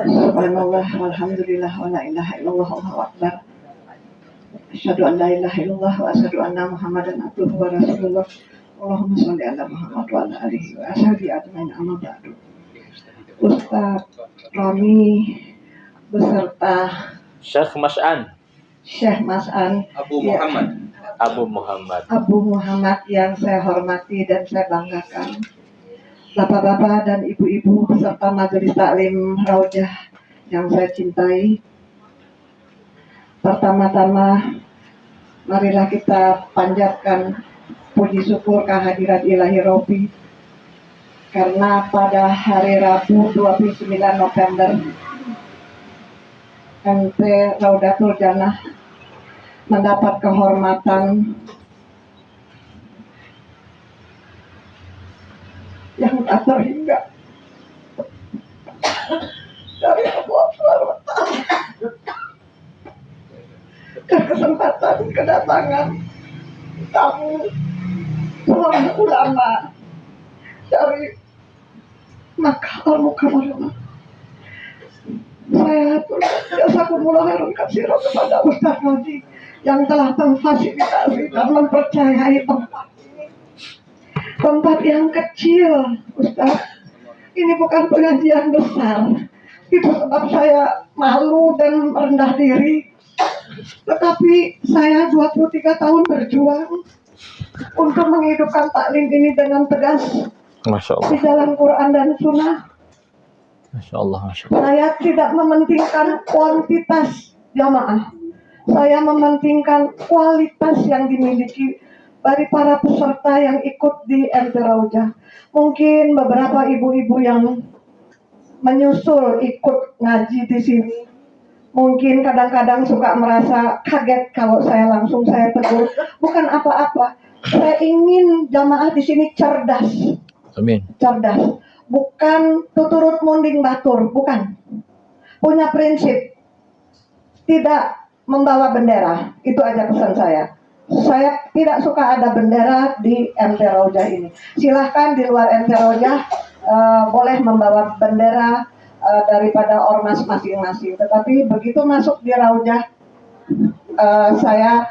Subhanallah walhamdulillah wa la ilaha illallah wallahu akbar. Asyhadu an la ilaha illallah wa asyhadu anna Muhammadan abduhu wa rasulullah. Allahumma shalli ala Muhammad wa ala alihi wa ashabihi ajmain amma ba'du. Ustaz Roni beserta Syekh Mas'an Abu Muhammad yang saya hormati dan saya banggakan, bapak-bapak dan ibu-ibu beserta majelis taklim Raujah yang saya cintai. Pertama-tama marilah kita panjatkan puji syukur kehadirat Ilahi Robi, karena pada hari Rabu 29 November MT Raudatul Jannah mendapat kehormatan yang tak terhingga dari Allah SWT dan kesempatan kedatangan tamu seorang ulama dari Makkah Al-Mukarramah. Saya jazakumullah khairan katsiran kepada Ustaz Rodi yang telah memfasilitasi dan mempercayai tempat ini. Tempat yang kecil, Ustaz. Ini bukan pengajian besar. Itu sebab saya malu dan rendah diri. Tetapi saya 23 tahun berjuang untuk menghidupkan taklim ini dengan tegas. Masya Allah. Di jalan Quran dan Sunnah. Masya Allah. Saya tidak mementingkan kuantitas jamaah. Saya mementingkan kualitas yang dimiliki dari para peserta yang ikut di MT Raujah. Mungkin beberapa ibu-ibu yang menyusul ikut ngaji di sini, mungkin kadang-kadang suka merasa kaget kalau saya tegur. Bukan apa-apa. Saya ingin jamaah di sini cerdas. Amin. Cerdas. Bukan tuturut munding batur, bukan. Punya prinsip. Tidak membawa bendera. Itu aja pesan saya. Saya tidak suka ada bendera di MT Raujah ini. Silahkan di luar MT Raujah boleh membawa bendera daripada ormas masing-masing. Tetapi begitu masuk di Raujah, saya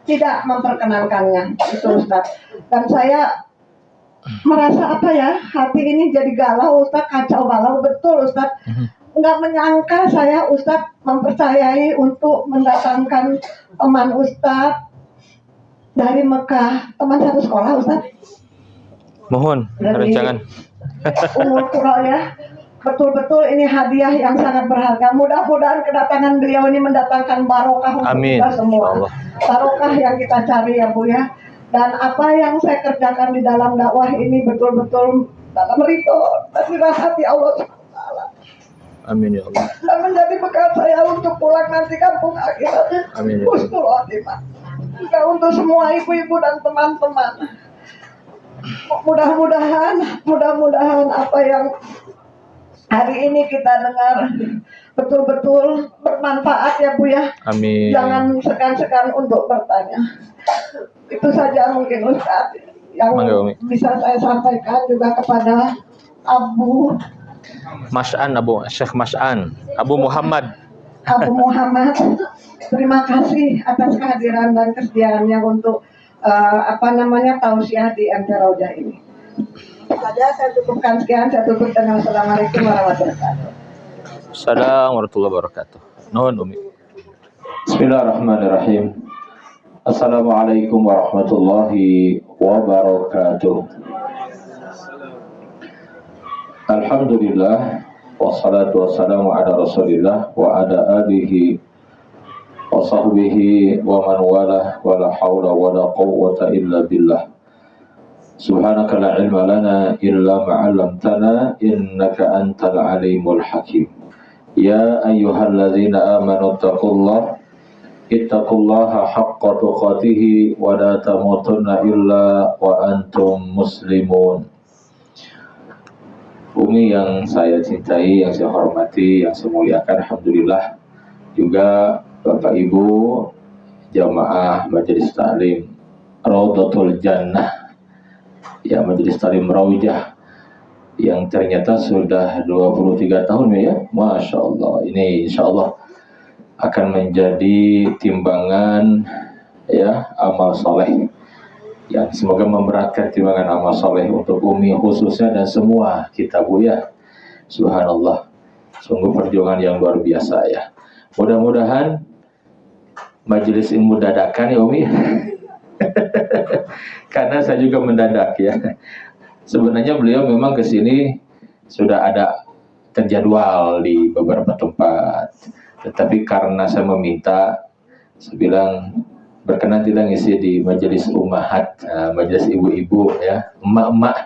tidak memperkenankannya. Itu Ustaz. Dan saya merasa hati ini jadi galau Ustaz, kacau balau betul Ustaz. Nggak menyangka saya Ustaz mempercayai untuk mendatangkan teman Ustaz dari Mekah, teman satu sekolah Ustaz. Mohon jangan. Umur Qura ya. Betul-betul ini hadiah yang sangat berharga. Mudah-mudahan kedatangan beliau ini mendatangkan barokah untuk kita semua. Barokah yang kita cari ya Bu ya. Dan apa yang saya kerjakan di dalam dakwah ini betul-betul dalam ridho dan dirahmati Allah SWT. Amin ya Allah. Dan menjadi bekal saya untuk pulang nanti kampung akhirat. Amin ya Husnul khotimah. Juga untuk semua ibu-ibu dan teman-teman. Mudah-mudahan apa yang hari ini kita dengar betul-betul bermanfaat ya Bu ya. Amin. Jangan segan-segan untuk bertanya. Itu saja mungkin Ustaz yang bisa saya sampaikan juga kepada Syekh Mas'an Abu Muhammad. Terima kasih atas kehadiran dan kesediaannya untuk tausiah di MT Raujah ini. Saya cukupkan sekian. Saya tutup dengan Assalamualaikum warahmatullahi wabarakatuh. Assalamualaikum warahmatullahi wabarakatuh. Nuhun Umi. Bismillahirrahmanirrahim. Assalamualaikum warahmatullahi wabarakatuh. Alhamdulillah wassalatu wassalamu ala Rasulillah wa ala alihi wa sahbihi wa man walah wa la hawla wa la quwwata illa billah. Subhanaka la ilma lana illa ma 'allamtana innaka antal alimul hakim. Ya ayyuhalladzina amanu ittaqullaha haqqa tuqatih wa la tamutunna illa wa antum muslimun. Umi yang saya cintai, yang saya hormati, yang saya muliakan, alhamdulillah. Juga Bapak Ibu jamaah Majelis Taklim Raudatul Jannah, ya Majelis Taklim Raujah, yang ternyata sudah 23 tahun ya. Masya Allah. Ini insya Allah akan menjadi timbangan ya amal soleh yang semoga memberatkan timbangan amal soleh untuk Umi khususnya dan semua kita Bu ya. Subhanallah, sungguh perjuangan yang luar biasa ya. Mudah-mudahan majelis ilmu dadakan ya Umi karena saya juga mendadak ya. Sebenarnya beliau memang kesini sudah ada terjadwal di beberapa tempat, tetapi karena saya meminta, saya bilang berkenan tidak ngisi di majelis ummahat, majelis ibu-ibu ya, emak-emak.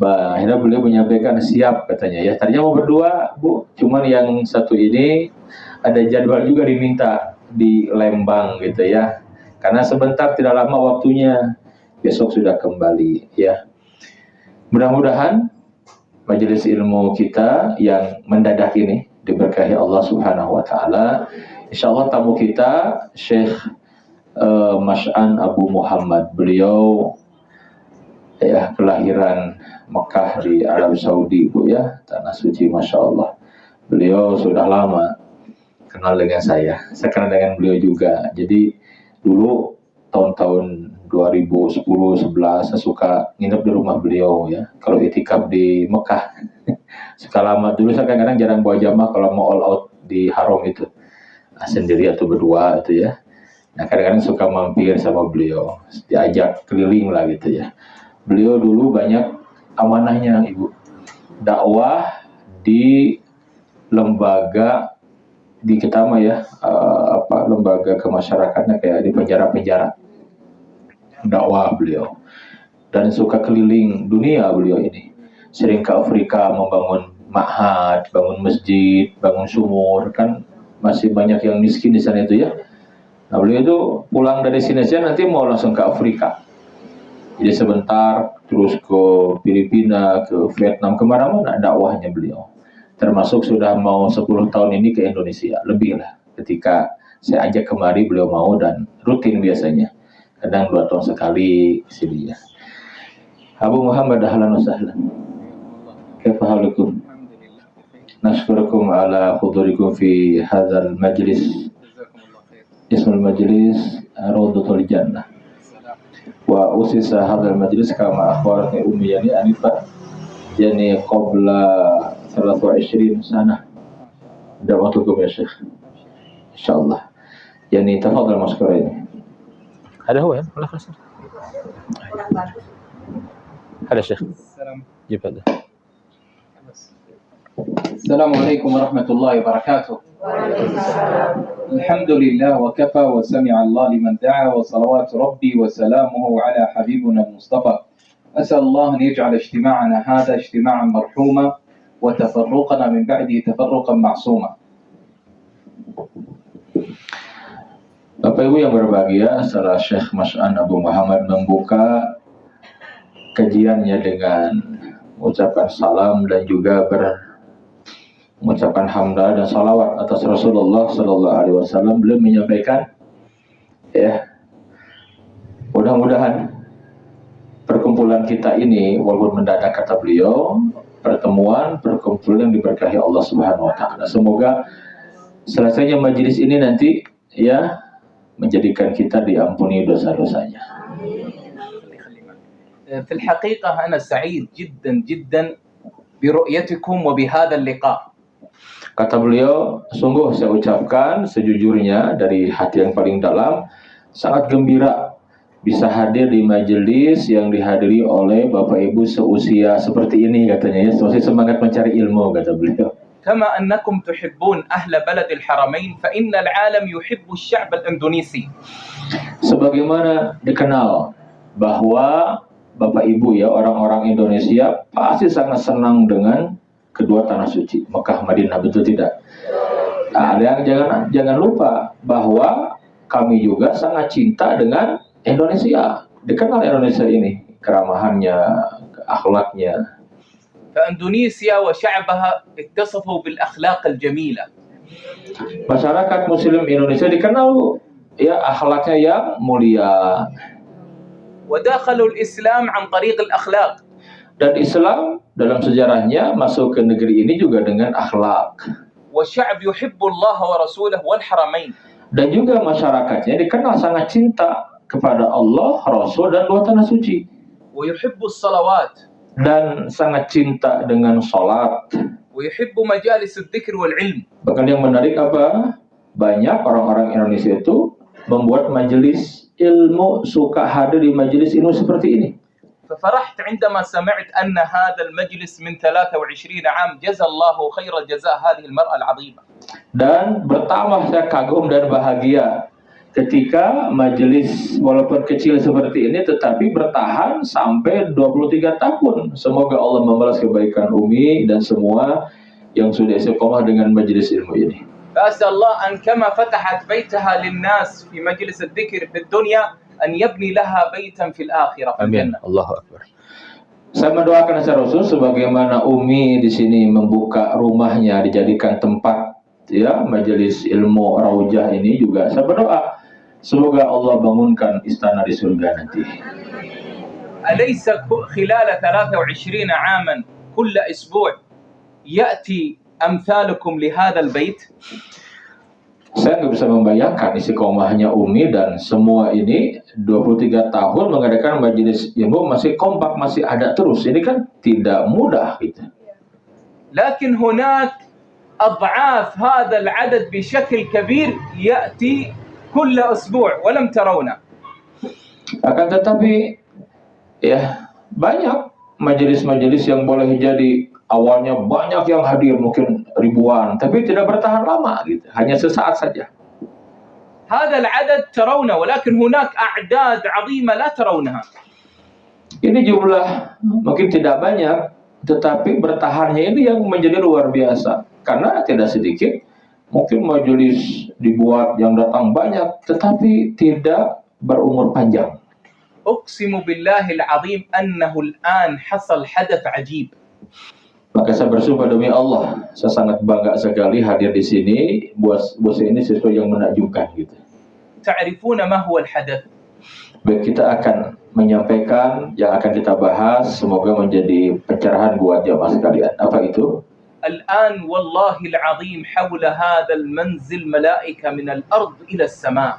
Bah, akhirnya beliau menyampaikan siap katanya ya. Tadinya mau berdua Bu, cuman yang satu ini ada jadwal juga diminta di Lembang gitu ya. Karena sebentar tidak lama waktunya, besok sudah kembali ya. Mudah-mudahan majelis ilmu kita yang mendadak ini diberkahi Allah Subhanahu wa taala. Insyaallah tamu kita Syekh Mas'an Abu Muhammad. Beliau ya kelahiran Mekah di Arab Saudi Bu ya, tanah suci Masya Allah. Beliau sudah lama kenal dengan saya kenal dengan beliau juga. Jadi dulu tahun-tahun 2010-11 saya suka nginep di rumah beliau ya. Kalau itikaf di Mekah suka lama. Dulu saya kadang-kadang jarang bawa jamaah kalau mau all out di haram itu, sendiri atau berdua itu ya. Nah kadang-kadang suka mampir sama beliau, diajak keliling lah gitu ya. Beliau dulu banyak amanahnya Ibu, dakwah di lembaga di Ketama ya, lembaga kemasyarakatan kayak di penjara-penjara, dakwah beliau. Dan suka keliling dunia beliau ini, sering ke Afrika membangun ma'had, bangun masjid, bangun sumur, kan masih banyak yang miskin di sana itu ya. Nah beliau itu pulang dari sini saja nanti mau langsung ke Afrika, jadi sebentar terus ke Filipina, ke Vietnam, kemana-mana dakwahnya beliau. Termasuk sudah mau 10 tahun ini ke Indonesia, lebih lah. Ketika saya ajak kemari beliau mau dan rutin biasanya. Kadang 2 tahun sekali sini ya. Abu Muhammad ahlan wa sahlan. Kaifa halukum? Nashkurukum ala hudurikum fi hadzal majlis. Ismul majlis Rawdatul Jannah. Wa usisa hadzal majlis kama akhbaratni ummi yani Anifah yani qabla 23 sana. Da'watukum ya Syekh. Insyaallah. Yani tafadhal mashkurin. هذا هو يعني ولا خلاص هذا شيخ جيب هذا. السلام عليكم ورحمة الله وبركاته. الحمد لله وكفى وسمع الله لمن دعا وصلوات ربي وسلامه على حبيبنا المصطفى. أسأل الله أن يجعل اجتماعنا هذا اجتماعا مرحوما وتفرقنا من بعده تفرقا معصوما. Bapak Ibu yang berbahagia, setelah Syekh Mas'an Abu Muhammad membuka kajiannya dengan mengucapkan salam dan juga mengucapkan hamdalah dan salawat atas Rasulullah Sallallahu Alaihi Wasallam, beliau menyampaikan, ya, mudah-mudahan perkumpulan kita ini, walaupun mendadak kata beliau, perkumpulan yang diberkahi Allah Subhanahu Wa Taala. Semoga selesainya majelis ini nanti, ya, menjadikan kita diampuni dosa-dosanya. في الحقيقة أنا سعيد جدا جدا برؤيتكم وبهذا اللقاء. Kata beliau, sungguh saya ucapkan sejujurnya dari hati yang paling dalam, sangat gembira bisa hadir di majelis yang dihadiri oleh Bapak Ibu seusia seperti ini katanya ya, masih semangat mencari ilmu kata beliau. كما أنكم تحبون أهل بلد الحرمين فإن العالم يحب الشعب الإندونيسي. Sebagaimana dikenal bahwa Bapak Ibu ya, orang-orang Indonesia pasti sangat senang dengan kedua tanah suci, Mekah, Madinah, betul tidak? Nah, jangan lupa bahwa kami juga sangat cinta dengan Indonesia. Dikenal Indonesia ini, keramahannya, akhlaknya. فإندونيسيا وشعبها اتصفوا بالأخلاق الجميلة. Masyarakat Muslim Indonesia dikenal ya akhlaknya yang mulia. ودخلوا الإسلام عن طريق الأخلاق. Dan Islam dalam sejarahnya masuk ke negeri ini juga dengan akhlak. والشعب يحب الله ورسوله والحرمين. Dan juga masyarakatnya dikenal sangat cinta kepada Allah, Rasul, dan dua tanah suci. ويحب الصلوات. Dan sangat cinta dengan sholat. ويحب مجالس الذكر والعلم. Bahkan yang menarik apa? Banyak orang-orang Indonesia itu membuat majelis ilmu, suka hadir di majelis ilmu seperti ini. ففرحت عندما سمعت أن هذا المجلس من 23 عام جزا الله خير الجزاء هذه المرأة العظيمة. Dan bertambah saya kagum dan bahagia ketika majelis walaupun kecil seperti ini tetapi bertahan sampai 23 tahun. Semoga Allah membalas kebaikan Umi dan semua yang sudah istiqomah dengan majelis ilmu ini. فأسأل الله أن كما فتحت بيتها للناس في مجلس الذكر في الدنيا أن يبني لها بيتا في الآخرة في Amin. الجنة. Allahu Akbar. Saya mendoakan secara khusus sebagaimana Umi di sini membuka rumahnya dijadikan tempat ya majelis ilmu Raujah ini juga saya berdoa semoga Allah bangunkan istana di surga nanti. أليس خلال 23 عاما كل أسبوع يأتي أمثالكم لهذا البيت؟ Saya nggak bisa membayangkan istiqomahnya Umi dan semua ini 23 tahun mengadakan majelis ilmu masih kompak, masih ada terus. Ini kan tidak mudah gitu. لكن هناك أضعاف هذا العدد بشكل كبير يأتي كل أسبوع ولم ترونه. Akan tetapi ya banyak majelis-majelis yang boleh jadi awalnya banyak yang hadir mungkin ribuan tapi tidak bertahan lama gitu, hanya sesaat saja. هذا العدد ترونه ولكن هناك أعداد عظيمة لا ترونها. Ini jumlah mungkin tidak banyak tetapi bertahannya ini yang menjadi luar biasa karena tidak sedikit mungkin majelis dibuat yang datang banyak tetapi tidak berumur panjang. أقسم بالله العظيم أنه الآن حصل حدث عجيب. Maka saya bersumpah demi Allah, saya sangat bangga sekali hadir di sini. Buat ini sesuatu yang menakjubkan gitu. تعرفون ما هو الحدث؟ Baik, kita akan menyampaikan yang akan kita bahas, semoga menjadi pencerahan buat jamaah sekalian. Apa itu? الآن والله العظيم حول هذا المنزل ملائكة من الأرض إلى السماء.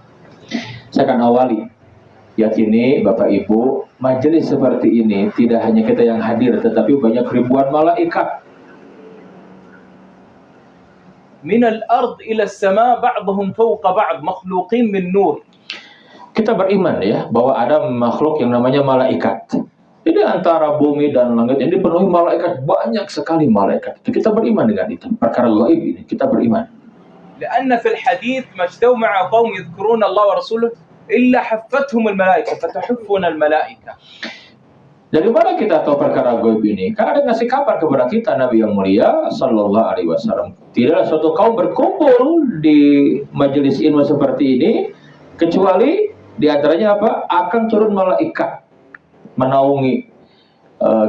Saya akan awali. Yakini Bapak Ibu, majelis seperti ini tidak hanya kita yang hadir, tetapi banyak ribuan malaikat. من الأرض إلى السماء بعضهم فوق بعض مخلوقين من نور. Kita beriman ya bahwa ada makhluk yang namanya malaikat. Jadi antara bumi dan langit ini dipenuhi malaikat, banyak sekali malaikat. Kita beriman dengan itu. Perkara gaib ini kita beriman. لأن في الحديث ما اجتمع قوم يذكرون الله ورسوله إلا حفتهم الملائكة فتحفنا الملائكة. Dari mana kita tahu perkara gaib ini? Karena ada ngasih kabar kepada kita Nabi yang mulia Sallallahu Alaihi Wasallam. Tidaklah suatu kaum berkumpul di majelis ilmu seperti ini kecuali di antaranya apa? Akan turun malaikat menaungi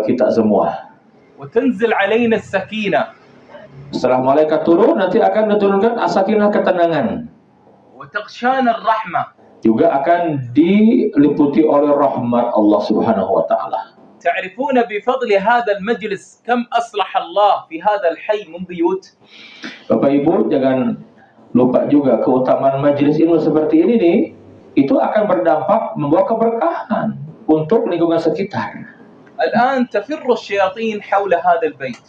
kita semua. وتنزل علينا السكينة. Setelah malaikat turun nanti akan diturunkan as-sakinah, ketenangan. وتغشانا الرحمة. Juga akan diliputi oleh rahmat Allah Subhanahu wa taala. تعرفون بفضل هذا المجلس كم أصلح الله في هذا الحي من بيوت. Bapak Ibu jangan lupa juga keutamaan majelis ilmu seperti ini nih, itu akan berdampak membawa keberkahan untuk lingkungan sekitar. الآن تفر الشياطين حول هذا البيت.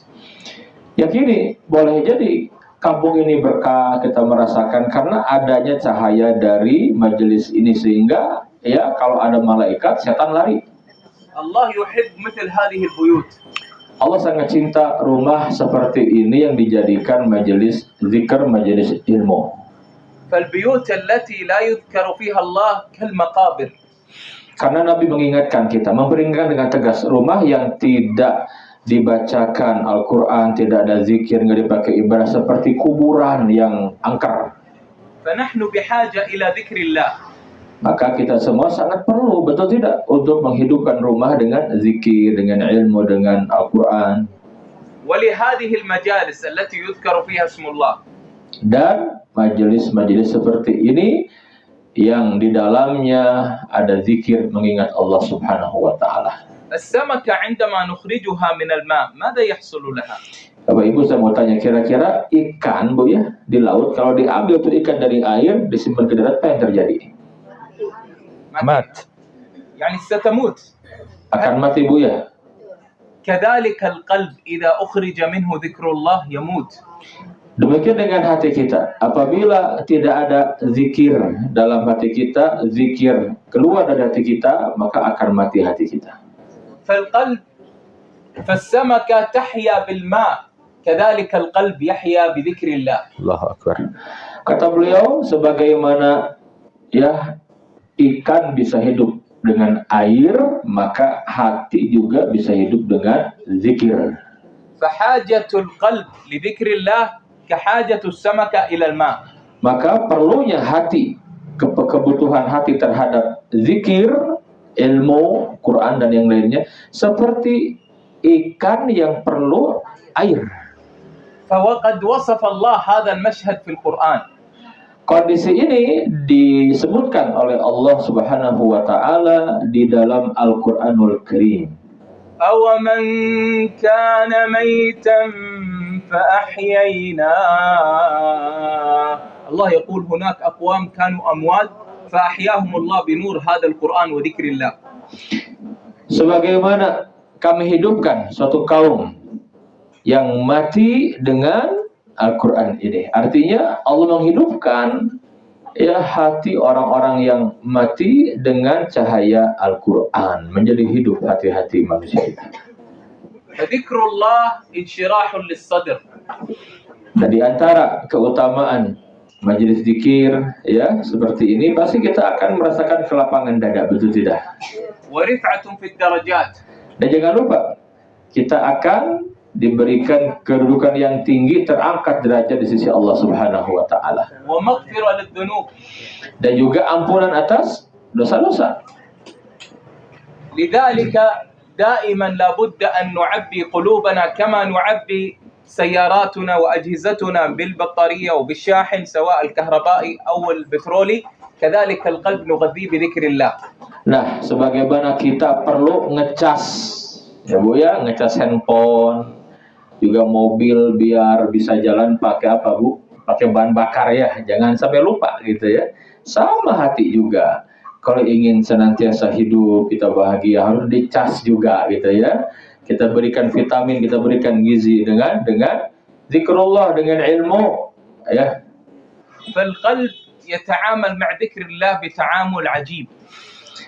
Yakini boleh jadi kampung ini berkah kita merasakan karena adanya cahaya dari majelis ini sehingga ya kalau ada malaikat setan lari. الله يحب مثل هذه البيوت. Allah sangat cinta rumah seperti ini yang dijadikan majelis zikr, majelis ilmu. فالبيوت التي لا يذكر فيها الله كالمقابر. Karena Nabi mengingatkan kita, memperingatkan dengan tegas, rumah yang tidak dibacakan Al-Quran, tidak ada zikir, nggak dipakai ibadah seperti kuburan yang angker. فنحن بحاجة إلى ذكر الله. Maka kita semua sangat perlu, betul tidak, untuk menghidupkan rumah dengan zikir, dengan ilmu, dengan Al-Quran. ولهذه المجالس التي يذكر فيها اسم الله. Dan majelis-majelis seperti ini yang di dalamnya ada zikir mengingat Allah Subhanahu wa taala. السمكة عندما نخرجها من الماء ماذا يحصل لها؟ Bapak Ibu, saya mau tanya, kira-kira ikan Bu ya di laut kalau diambil tuh ikan dari air disimpan ke darat, apa yang terjadi? Mat. يعني ستموت. Akan mati Bu ya. كذلك القلب إذا أخرج منه ذكر الله يموت. Demikian dengan hati kita. Apabila tidak ada zikir dalam hati kita, zikir keluar dari hati kita, maka akan mati hati kita. فالسمكة تحيا بالماء كذلك القلب يحيا بذكر الله. Allahu Akbar. Kata beliau, sebagaimana ya ikan bisa hidup dengan air, maka hati juga bisa hidup dengan zikir. فحاجة القلب لذكر الله كحاجة السمكة إلى الماء. Maka perlunya hati, kebutuhan hati terhadap zikir, ilmu, Quran dan yang lainnya, seperti ikan yang perlu air. فوقد وصف الله هذا المشهد في القرآن. Kondisi ini disebutkan oleh Allah Subhanahu wa taala di dalam Al-Qur'anul Karim. أَوَمَنْ كَانَ مَيْتًا فَأَحْيَيْنَاهُ. الله يقول هناك أقوام كانوا أموات فأحياهم الله بنور هذا القرآن وذكر الله. Sebagaimana kami hidupkan suatu kaum yang mati dengan Al-Quran ini. Artinya Allah menghidupkan ya hati orang-orang yang mati dengan cahaya Al-Quran, menjadi hidup hati-hati manusia itu. فذكر الله انشراح للصدر. Dan di antara keutamaan majelis zikir ya seperti ini, pasti kita akan merasakan kelapangan dada, betul tidak? ورفعة في الدرجات. Dan jangan lupa, kita akan diberikan kedudukan yang tinggi, terangkat derajat di sisi Allah Subhanahu wa taala. ومغفرة للذنوب. Dan juga ampunan atas dosa-dosa. لذلك دائما لابد أن نعبي قلوبنا كما نعبي سياراتنا وأجهزتنا بالبطارية وبالشاحن سواء الكهربائي أو البترولي، كذلك القلب نغذيه بذكر الله. Nah, sebagaimana kita perlu ngecas ya Bu ya, ngecas handphone, juga mobil biar bisa jalan pakai apa Bu? Pakai bahan bakar ya, jangan sampai lupa gitu ya. Sama hati juga. Kalau ingin senantiasa hidup, kita bahagia, harus dicas juga gitu ya. Kita berikan vitamin, kita berikan gizi dengan zikrullah, dengan ilmu ya. فالقلب يتعامل مع ذكر الله بتعامل عجيب.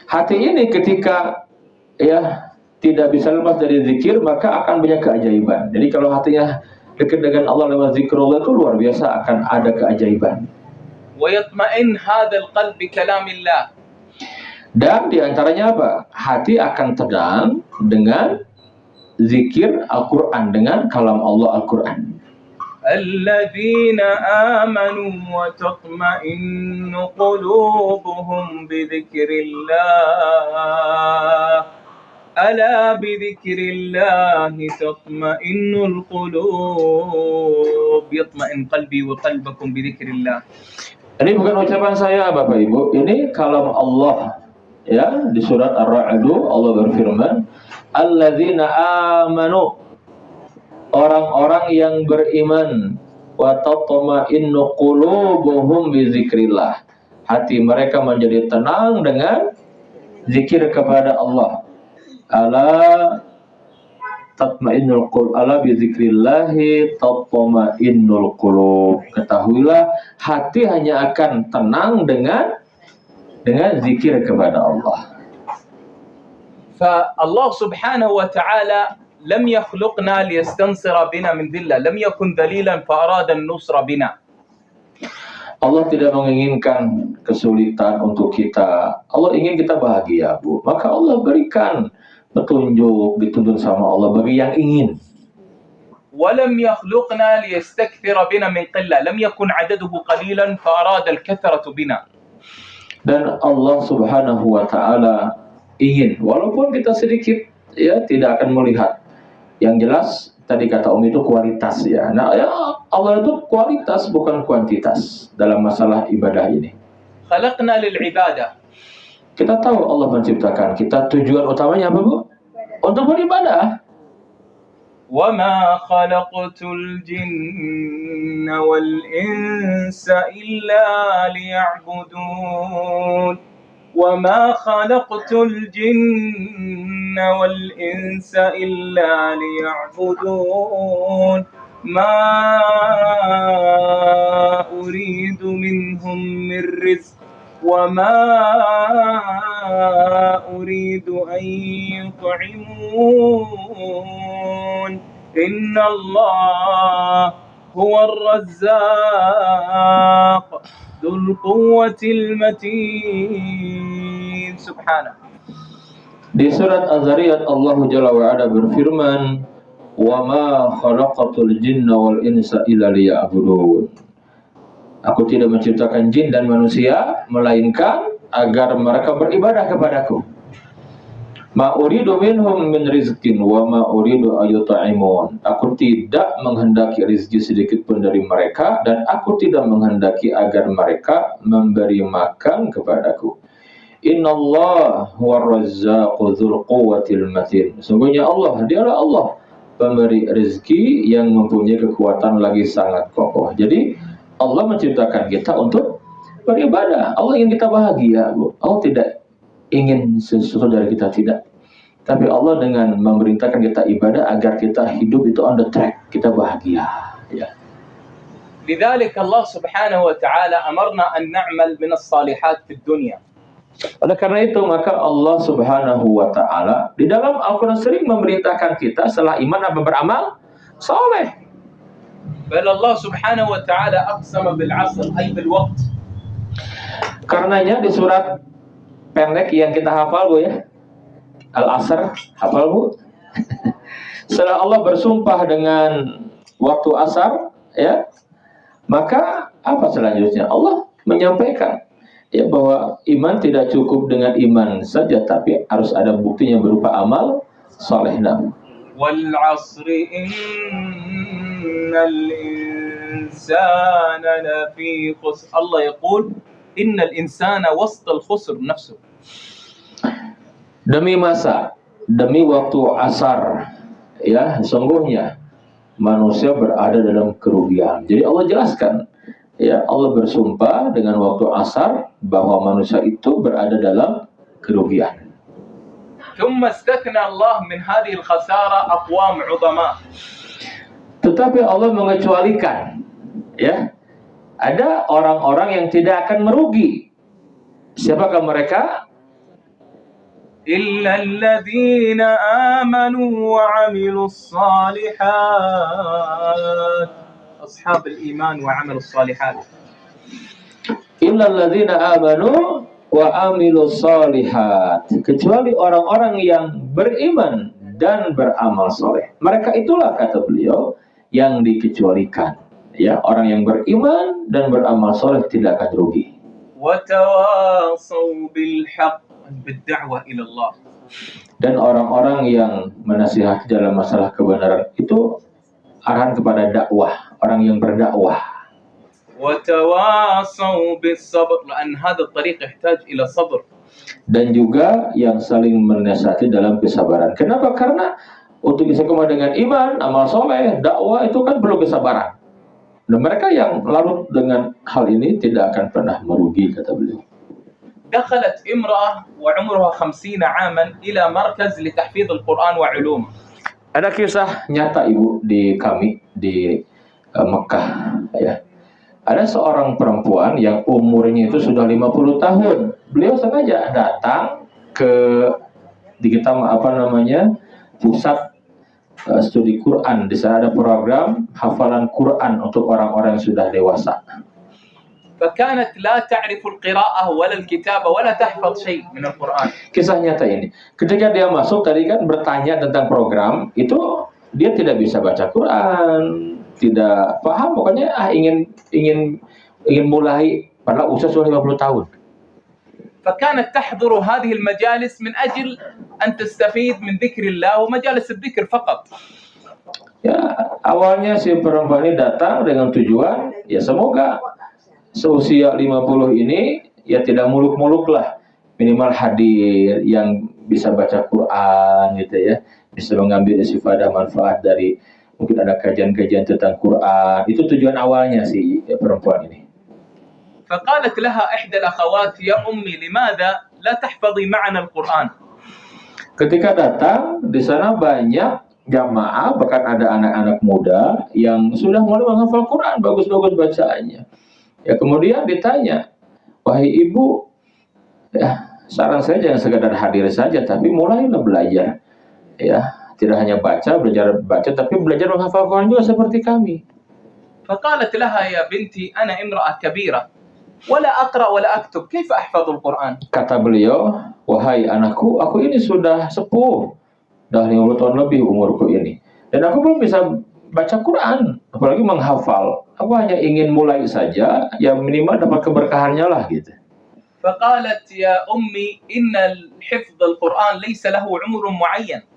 Hati ini ketika ya tidak bisa lepas dari zikir, maka akan banyak keajaiban. Jadi kalau hatinya dekat dengan Allah lewat zikrullah, itu luar biasa, akan ada keajaiban. ويطمئن هذا القلب بكلام الله. Dan diantaranya apa? Hati akan tenang dengan zikir Al-Quran, dengan kalam Allah Al-Quran. الذين آمنوا وتطمئن قلوبهم بذكر الله ألا بذكر الله تطمئن القلوب. يطمئن قلبي وقلبكم بذكر الله. Ini bukan ucapan saya Bapak Ibu, ini kalam Allah ya, di surat Ar-Ra'd Allah berfirman, alladzina amanu, orang-orang yang beriman, wa tatma'innu qulubuhum bi zikrillah, hati mereka menjadi tenang dengan zikir kepada Allah. Ala tatma'innul qulub, ala bi zikrillahi tatma'innul qulub. Ketahuilah, hati hanya akan tenang dengan zikir kepada Allah. فالله سبحانه وتعالى لم يخلقنا ليستنصر بنا من ذلة، لم يكن ذليلا فأراد النصر بنا. Allah tidak menginginkan kesulitan untuk kita. Allah ingin kita bahagia, Bu. Maka Allah berikan petunjuk, dituntun sama Allah bagi yang ingin. ولم يخلقنا ليستكثر بنا من قلة، لم يكن عدده قليلا فأراد الكثرة بنا. Dan Allah Subhanahu wa taala ingin, walaupun kita sedikit ya tidak akan melihat. Yang jelas tadi kata Om itu kualitas ya. Nah, ya Allah itu kualitas bukan kuantitas dalam masalah ibadah ini. خلقنا للعبادة. Kita tahu Allah menciptakan kita, tujuan utamanya apa, Bu? Untuk beribadah. وما خلقت الجن والإنس إلا ليعبدون وما خلقت الجن والإنس إلا ليعبدون ما أريد منهم من رزق وما أريد أن يطعمون إن الله هو الرزاق ذو القوة المتين. سبحانه. Di surat Az-Zariyat Allah Jalla wa Ala berfirman, "Wa ma khalaqatul jinna wal insa illa liya'budun." Aku tidak menciptakan jin dan manusia melainkan agar mereka beribadah kepadaku. Ma uridu minhum min rizqin wa ma uridu ayut'imun. Aku tidak menghendaki rezeki sedikit pun dari mereka dan aku tidak menghendaki agar mereka memberi makan kepadaku. Innallaha huwar razzaqu dzul quwwatil matin. Sungguhnya Allah, dialah Allah pemberi rezeki yang mempunyai kekuatan lagi sangat kokoh. Jadi Allah menciptakan kita untuk beribadah. Allah ingin kita bahagia, Bu. Allah tidak ingin sesuatu dari kita, tidak. Tapi Allah dengan memerintahkan kita ibadah agar kita hidup itu on the track, kita bahagia. Ya. لذلك الله سبحانه وتعالى أمرنا أن نعمل من الصالحات في الدنيا. Oleh karena itu maka Allah Subhanahu wa Ta'ala di dalam Al-Quran sering memerintahkan kita setelah iman apa beramal soleh. بل الله سبحانه وتعالى أقسم بالعصر أي بالوقت. Karenanya di surat pendek yang kita hafal, Bu, ya, Al-Asr, hafal, Bu? Setelah Allah bersumpah dengan waktu asar, ya, maka apa selanjutnya? Allah menyampaikan ya bahwa iman tidak cukup dengan iman saja, tapi harus ada buktinya berupa amal soleh. والعصر إن الإنسان لفي خسر. الله يقول إن الإنسان وسط الخسر نفسه. Demi masa, demi waktu asar, ya, sungguhnya manusia berada dalam kerugian. Jadi Allah jelaskan, ya, Allah bersumpah dengan waktu asar bahwa manusia itu berada dalam kerugian. ثم استثنى الله من هذه الخسارة أقوام عظماء. Tetapi Allah mengecualikan, ya, ada orang-orang yang tidak akan merugi. Siapakah mereka? إلا الذين آمنوا وعملوا الصالحات. أصحاب الإيمان وعملوا الصالحات. إلا الذين آمنوا wa amilus solihat, kecuali orang-orang yang beriman dan beramal soleh. Mereka itulah, kata beliau, yang dikecualikan. Ya, orang yang beriman dan beramal soleh tidak akan rugi. وتواصوا بالحق بالدعوة إلى الله. Dan orang-orang yang menasihati dalam masalah kebenaran itu arahan kepada dakwah, orang yang berdakwah. وتواصوا بالصبر لأن هذا الطريق يحتاج إلى صبر. Dan juga yang saling menasihati dalam kesabaran. Kenapa? Karena untuk bisa kembali dengan iman, amal soleh, dakwah itu kan perlu kesabaran. Dan mereka yang larut dengan hal ini tidak akan pernah merugi, kata beliau. دخلت امرأة وعمرها 50 عاما إلى مركز لتحفيظ القرآن وعلومه. Ada kisah nyata, Ibu, di kami di Mekah, ya. Ada seorang perempuan yang umurnya itu sudah 50 tahun. Beliau sengaja datang ke pusat studi Quran. Di sana ada program hafalan Quran untuk orang-orang yang sudah dewasa. فكانت لا تعرف القراءة ولا الكتابة ولا تحفظ شيء من القرآن. Kisah nyata ini. Ketika dia masuk tadi kan bertanya tentang program itu, dia tidak bisa baca Quran, tidak paham, pokoknya ingin mulai pada usia sudah 50 tahun. فكانت تحضر هذه المجالس من أجل أن تستفيد من ذكر الله ومجالس الذكر فقط. Ya, awalnya si perempuan ini datang dengan tujuan, ya semoga seusia 50 ini ya tidak muluk-muluk lah, minimal hadir yang bisa baca Quran gitu ya, bisa mengambil istifadah manfaat dari mungkin ada kajian-kajian tentang Quran. Itu tujuan awalnya si perempuan ini. فقالت لها إحدى الأخوات يا أمي لماذا لا تحفظي معنا القرآن؟ Ketika datang di sana banyak jamaah, bahkan ada anak-anak muda yang sudah mulai menghafal Quran, bagus-bagus bacaannya. Ya kemudian ditanya, wahai ibu, ya saran saya jangan sekadar hadir saja, tapi mulailah belajar. Ya, tidak hanya belajar baca, tapi belajar menghafal Quran juga seperti kami. فقالت لها يا بنتي أنا امرأة كبيرة ولا أقرأ ولا أكتب كيف أحفظ القرآن؟ Kata beliau, wahai anakku, aku ini sudah sepuh, dah 50 tahun lebih umurku ini, dan aku belum bisa baca Quran, apalagi menghafal. Aku hanya ingin mulai saja, ya minimal dapat keberkahannya lah gitu. فقالت يا أمي إن حفظ القرآن ليس له عمر معين.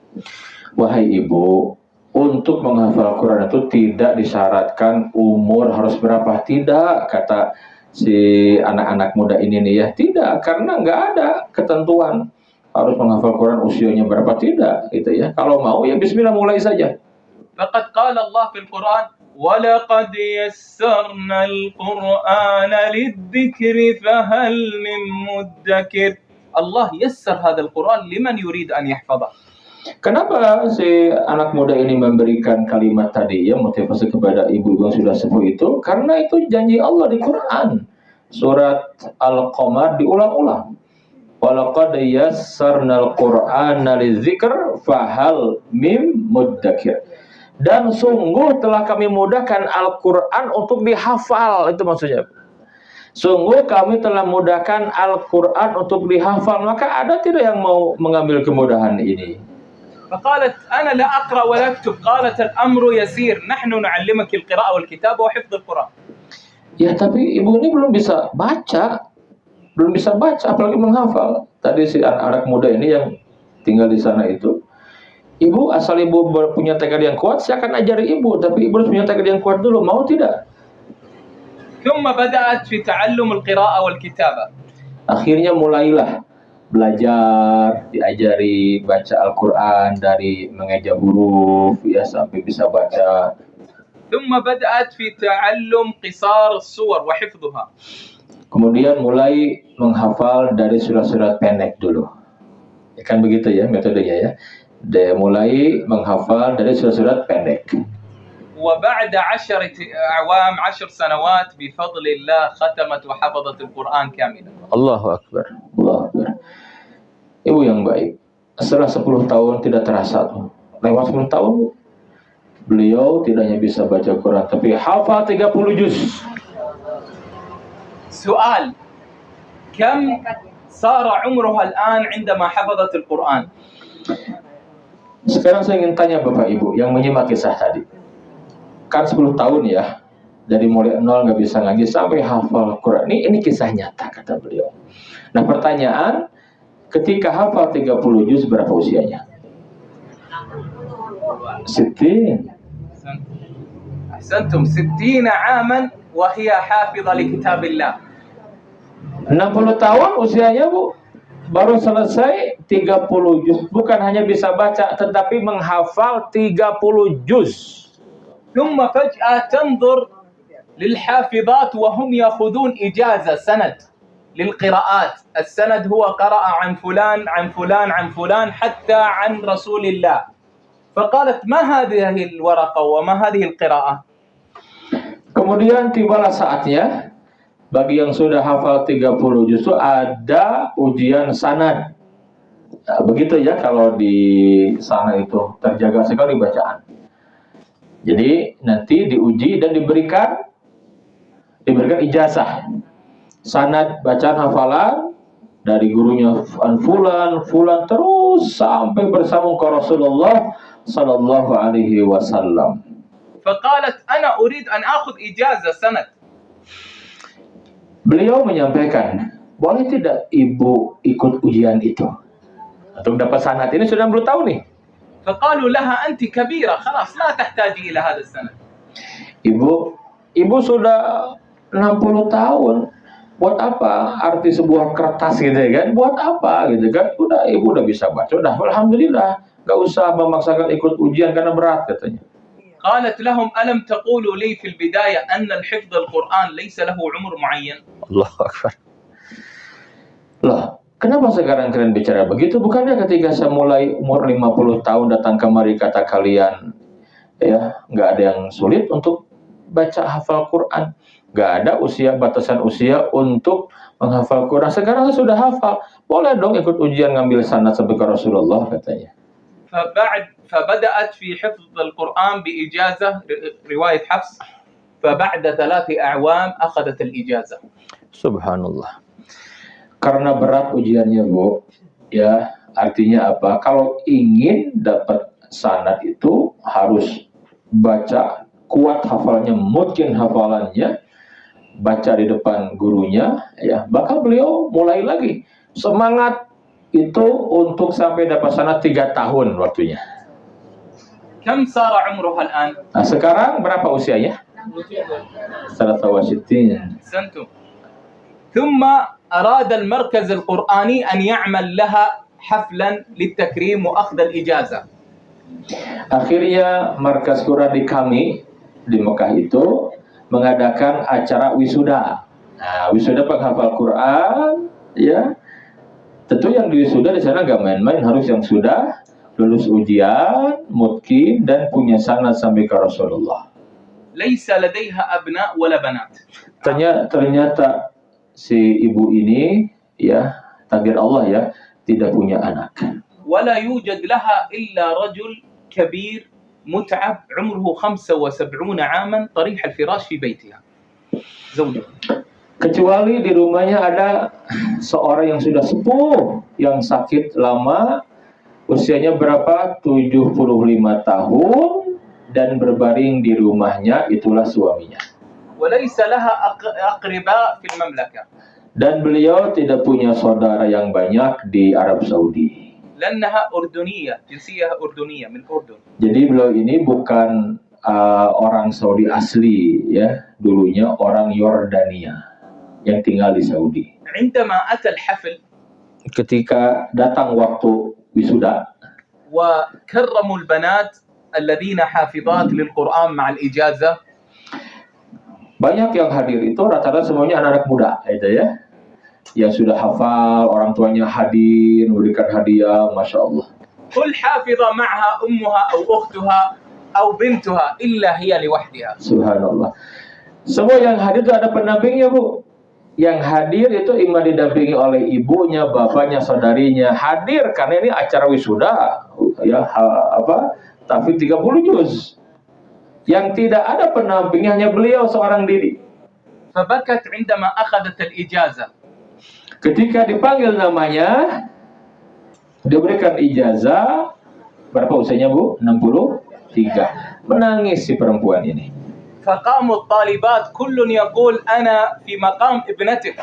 Wahai ibu, untuk menghafal Quran itu tidak disyaratkan umur harus berapa, tidak, kata si anak-anak muda ini nih ya, tidak, karena nggak ada ketentuan harus menghafal Quran usianya berapa, tidak gitu ya. Kalau mau ya bismillah mulai saja. فقد قال الله في القرآن ولقد يسرنا القرآن للذكر فهل من مدكر. الله يسر هذا القرآن لمن يريد أن يحفظه. Kenapa si anak muda ini memberikan kalimat tadi ya, motivasi kepada ibu-ibu yang sudah sepuh itu? Karena itu janji Allah di Quran. Surat Al-Qamar diulang-ulang. Walaqad yassarnal Qur'ana lidzikr fahal mim muddakir. Dan sungguh telah kami mudahkan Al-Quran untuk dihafal. Itu maksudnya. Sungguh kami telah mudahkan Al-Quran untuk dihafal. Maka ada tidak yang mau mengambil kemudahan ini? فقالت أنا لا أقرأ ولا أكتب. قالت الأمر يسير نحن نعلمك القراءة والكتابة وحفظ القرآن. Ya tapi ibu ini belum bisa baca, apalagi menghafal. Tadi si anak muda ini yang tinggal di sana itu, ibu asal ibu punya tekad yang kuat, saya akan ajari ibu, tapi ibu harus punya tekad yang kuat dulu, mau tidak? ثم بدأت في تعلم القراءة والكتابة. Akhirnya mulailah belajar, diajari baca Al-Quran dari mengeja huruf ya sampai bisa baca. ثم بدأت في تعلم قصار السور وحفظها. Kemudian mulai menghafal dari surat-surat pendek dulu. Ya kan begitu ya metodenya ya. Dia mulai menghafal dari surat-surat pendek. وبعد 10 أعوام 10 سنوات بفضل الله ختمت وحفظت القرآن كاملا. Allahu Akbar. Allahu Akbar. Ibu yang baik. Setelah 10 tahun tidak terasa tuh. Lewat 10 tahun beliau tidak hanya bisa baca Quran tapi hafal 30 juz. سؤال كم صار عمرها الآن عندما حفظت القرآن؟ Sekarang saya ingin tanya Bapak Ibu yang menyimak kisah tadi. Kan 10 tahun ya, dari mulai nol nggak bisa ngaji sampai hafal Quran. Ini kisah nyata kata beliau. Nah pertanyaan, ketika hafal 30 juz berapa usianya? 60. أحسنتم 60 عاما وهي حافظة لكتاب الله. 60 tahun usianya Bu, baru selesai 30 juz. Bukan hanya bisa baca, tetapi menghafal 30 juz. ثم فجأة تنظر للحافظات وهم يأخذون إجازة سند للقراءات. السند هو قرأ عن فلان عن فلان عن فلان حتى عن رسول الله. فقالت ما هذه الورقة وما هذه القراءة؟ Kemudian tibalah saatnya bagi yang sudah hafal 30 juz ada ujian sanad. Nah, begitu ya kalau di sana itu terjaga sekali bacaan. Jadi nanti diuji dan diberikan ijazah. Sanad bacaan hafalan dari gurunya fulan terus sampai bersama Rasulullah sallallahu alaihi wasallam. فقالت أنا أريد أن أخذ إجازة سند. Beliau menyampaikan, boleh tidak ibu ikut ujian itu? Untuk dapat sanad ini sudah 60 tahun nih. فقالوا لها أنت كبيرة خلاص لا تحتاجي إلى هذا السند. Ibu sudah 60 tahun, buat apa arti sebuah kertas gitu ya kan? Buat apa gitu kan? Udah ibu udah bisa baca, udah alhamdulillah, nggak usah memaksakan ikut ujian karena berat katanya. قالت لهم ألم تقولوا لي في البداية أن الحفظ القرآن ليس له عمر معين. Allahu Akbar. Loh, kenapa sekarang kalian bicara begitu? Bukannya ketika saya mulai umur 50 tahun datang kemari kata kalian, ya, nggak ada yang sulit untuk baca hafal Quran. Nggak ada batasan usia untuk menghafal Quran. Sekarang sudah hafal. Boleh dong ikut ujian ngambil sanad sampai ke Rasulullah katanya. فبدأت في حفظ القرآن بإجازة رواية حفص فبعد 3 أعوام أخذت الإجازة. Subhanallah. Karena berat ujiannya, Bu. Ya, artinya apa? Kalau ingin dapat sanad itu harus baca kuat hafalnya, mungkin hafalannya, baca di depan gurunya, ya. Bahkan beliau mulai lagi semangat itu untuk sampai dapat sanad 3 tahun waktunya. كم صار عمرها الآن؟ Nah, sekarang berapa usianya? 63. أحسنتم. ثم أراد المركز القرآني أن يعمل لها حفلا للتكريم وأخذ الإجازة. Akhirnya markas Quran di kami di Mekah itu mengadakan acara wisuda. Nah, wisuda penghafal Quran, ya. Tentu yang diwisuda di sana gak main-main, harus yang sudah lulus ujian, mutqin dan punya sanad sampai ke Rasulullah. ليس لديها أبناء ولا بنات. Ternyata si ibu ini, ya, takdir Allah ya, tidak punya anak. ولا يوجد لها إلا رجل كبير متعب عمره 75 عاما طريح الفراش في بيتها زوجها. Kecuali di rumahnya ada seorang yang sudah sepuh, yang sakit lama, usianya berapa? 75 tahun, dan berbaring di rumahnya, itulah suaminya. وليس لها أقرباء في المملكة. Dan beliau tidak punya saudara yang banyak di Arab Saudi. لأنها أردنية جنسية أردنية من الأردن. Jadi beliau ini bukan orang Saudi asli, ya, dulunya orang Yordania yang tinggal di Saudi. عندما أتى الحفل Ketika datang waktu wisuda, وكرموا البنات الذين حافظات للقرآن مع الإجازة. banyak yang hadir itu rata-rata semuanya anak-anak muda, itu ya, yang sudah hafal, orang tuanya hadir, memberikan hadiah, masya Allah. كل حافظة معها أمها أو أختها أو بنتها إلا هي لوحدها. Subhanallah. Semua yang hadir itu ada pendampingnya, Bu. Yang hadir itu imam didampingi oleh ibunya, bapaknya, saudarinya. Hadir karena ini acara wisuda, ya, tahfidz 30 juz. Yang tidak ada pendampingnya hanya beliau seorang diri. فبكت عندما أخذت الإجازة. Ketika dipanggil namanya, diberikan ijazah, berapa usianya, Bu? 63. Menangis si perempuan ini. فقاموا الطالبات كل يقول أنا في مقام ابنتك.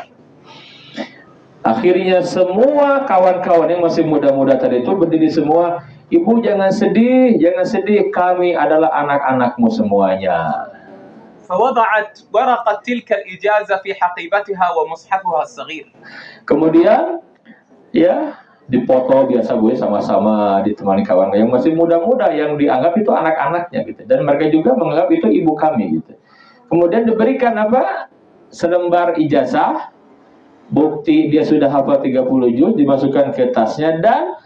Akhirnya semua kawan-kawan yang masih muda-muda tadi itu berdiri semua. Ibu jangan sedih, kami adalah anak-anakmu semuanya. فوضعت ورقة تلك الإجازة في حقيبتها ومصحفها الصغير. Kemudian, ya, dipoto biasa Bu, sama-sama ditemani kawan yang masih muda-muda yang dianggap itu anak-anaknya gitu, dan mereka juga menganggap itu ibu kami gitu. Kemudian diberikan apa? Selembar ijazah, bukti dia sudah hafal 30 juz, dimasukkan ke tasnya, dan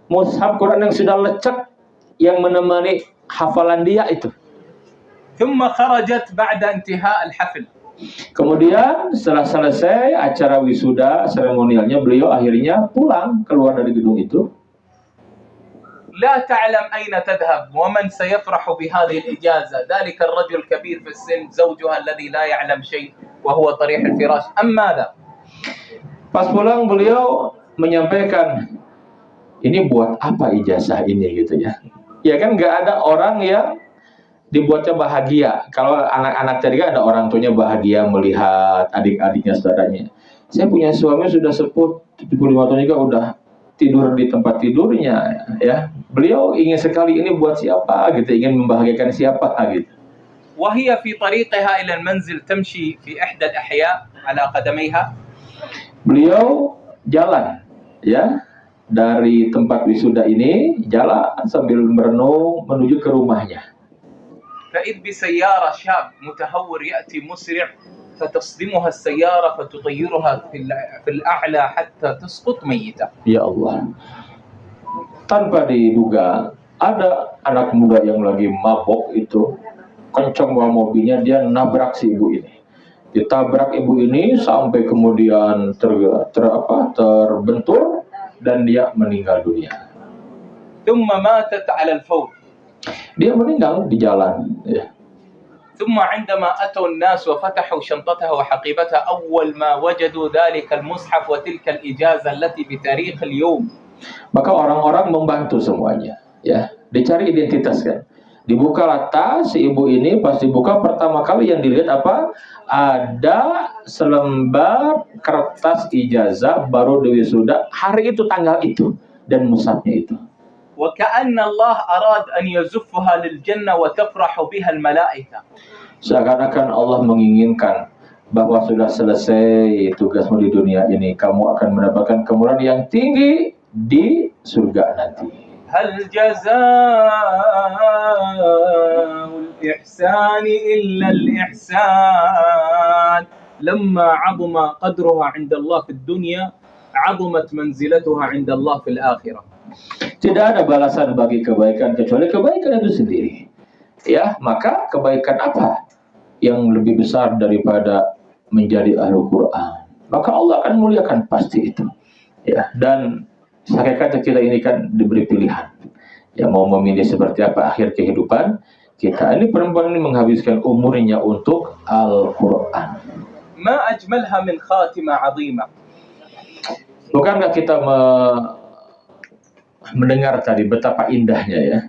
mushaf Quran yang sudah lecek yang menemani hafalan dia itu. ثم خرجت بعد انتهاء الحفل. Kemudian setelah selesai acara wisuda seremonialnya, beliau akhirnya pulang keluar dari gedung itu. لا تعلم أين تذهب ومن سيفرح بهذه الإجازة، ذلك الرجل الكبير في السن زوجها الذي لا يعلم شيء وهو طريح الفراش. أم ماذا؟ Pas pulang beliau menyampaikan, ini buat apa ijazah ini gitu ya. Ya kan nggak ada orang yang dibuatnya bahagia. Kalau anak-anak tadi kan ada orang tuanya bahagia melihat adik-adiknya, saudaranya. Saya punya suami sudah sepuh 75 tahun juga udah tidur di tempat tidurnya, ya. Beliau ingin sekali ini buat siapa gitu, ingin membahagiakan siapa gitu. وهي في طريقها إلى المنزل تمشي في إحدى الأحياء على قدميها. Beliau jalan, ya, dari tempat wisuda ini, jalan sambil merenung menuju ke rumahnya. فإذ بسيارة شاب متهور يأتي مسرع فتصدمها السيارة فتطيرها في الأعلى حتى تسقط ميتة. Ya Allah. Tanpa diduga, ada anak muda yang lagi mabok itu, kencang bawa mobilnya, dia nabrak si ibu ini. Ditabrak ibu ini sampai kemudian terbentur dan dia meninggal dunia. ثم ماتت على الفور. Dia meninggal di jalan. Ya. ثم عندما أتوا الناس وفتحوا شنطتها وحقيبتها أول ما وجدوا ذلك المصحف وتلك الإجازة التي بتاريخ اليوم. Maka orang-orang membantu semuanya, ya, dicari identitas kan. Dibukalah tas si ibu ini, pas dibuka pertama kali yang dilihat apa? Ada selembar kertas ijazah baru diwisuda hari itu, tanggal itu, dan mushafnya itu. وكأن الله أراد أن يزفها للجنة وتفرح بها الملائكة. Seakan-akan Allah menginginkan bahwa sudah selesai tugasmu di dunia ini, kamu akan mendapatkan kemuliaan yang tinggi di surga nanti. هل جزاء الإحسان إلا الإحسان. لما عظم قدرها عند الله في الدنيا عظمت منزلتها عند الله في الآخرة. Tidak ada balasan bagi kebaikan kecuali kebaikan itu sendiri. Ya, maka kebaikan apa yang lebih besar daripada menjadi ahli Quran? Maka Allah akan muliakan pasti itu. Ya, dan hakikatnya kita ini kan diberi pilihan. Ya, mau memilih seperti apa akhir kehidupan kita. Ini perempuan ini menghabiskan umurnya untuk Al-Quran. ما أجملها من خاتمة عظيمة. Bukankah kita mendengar tadi betapa indahnya ya,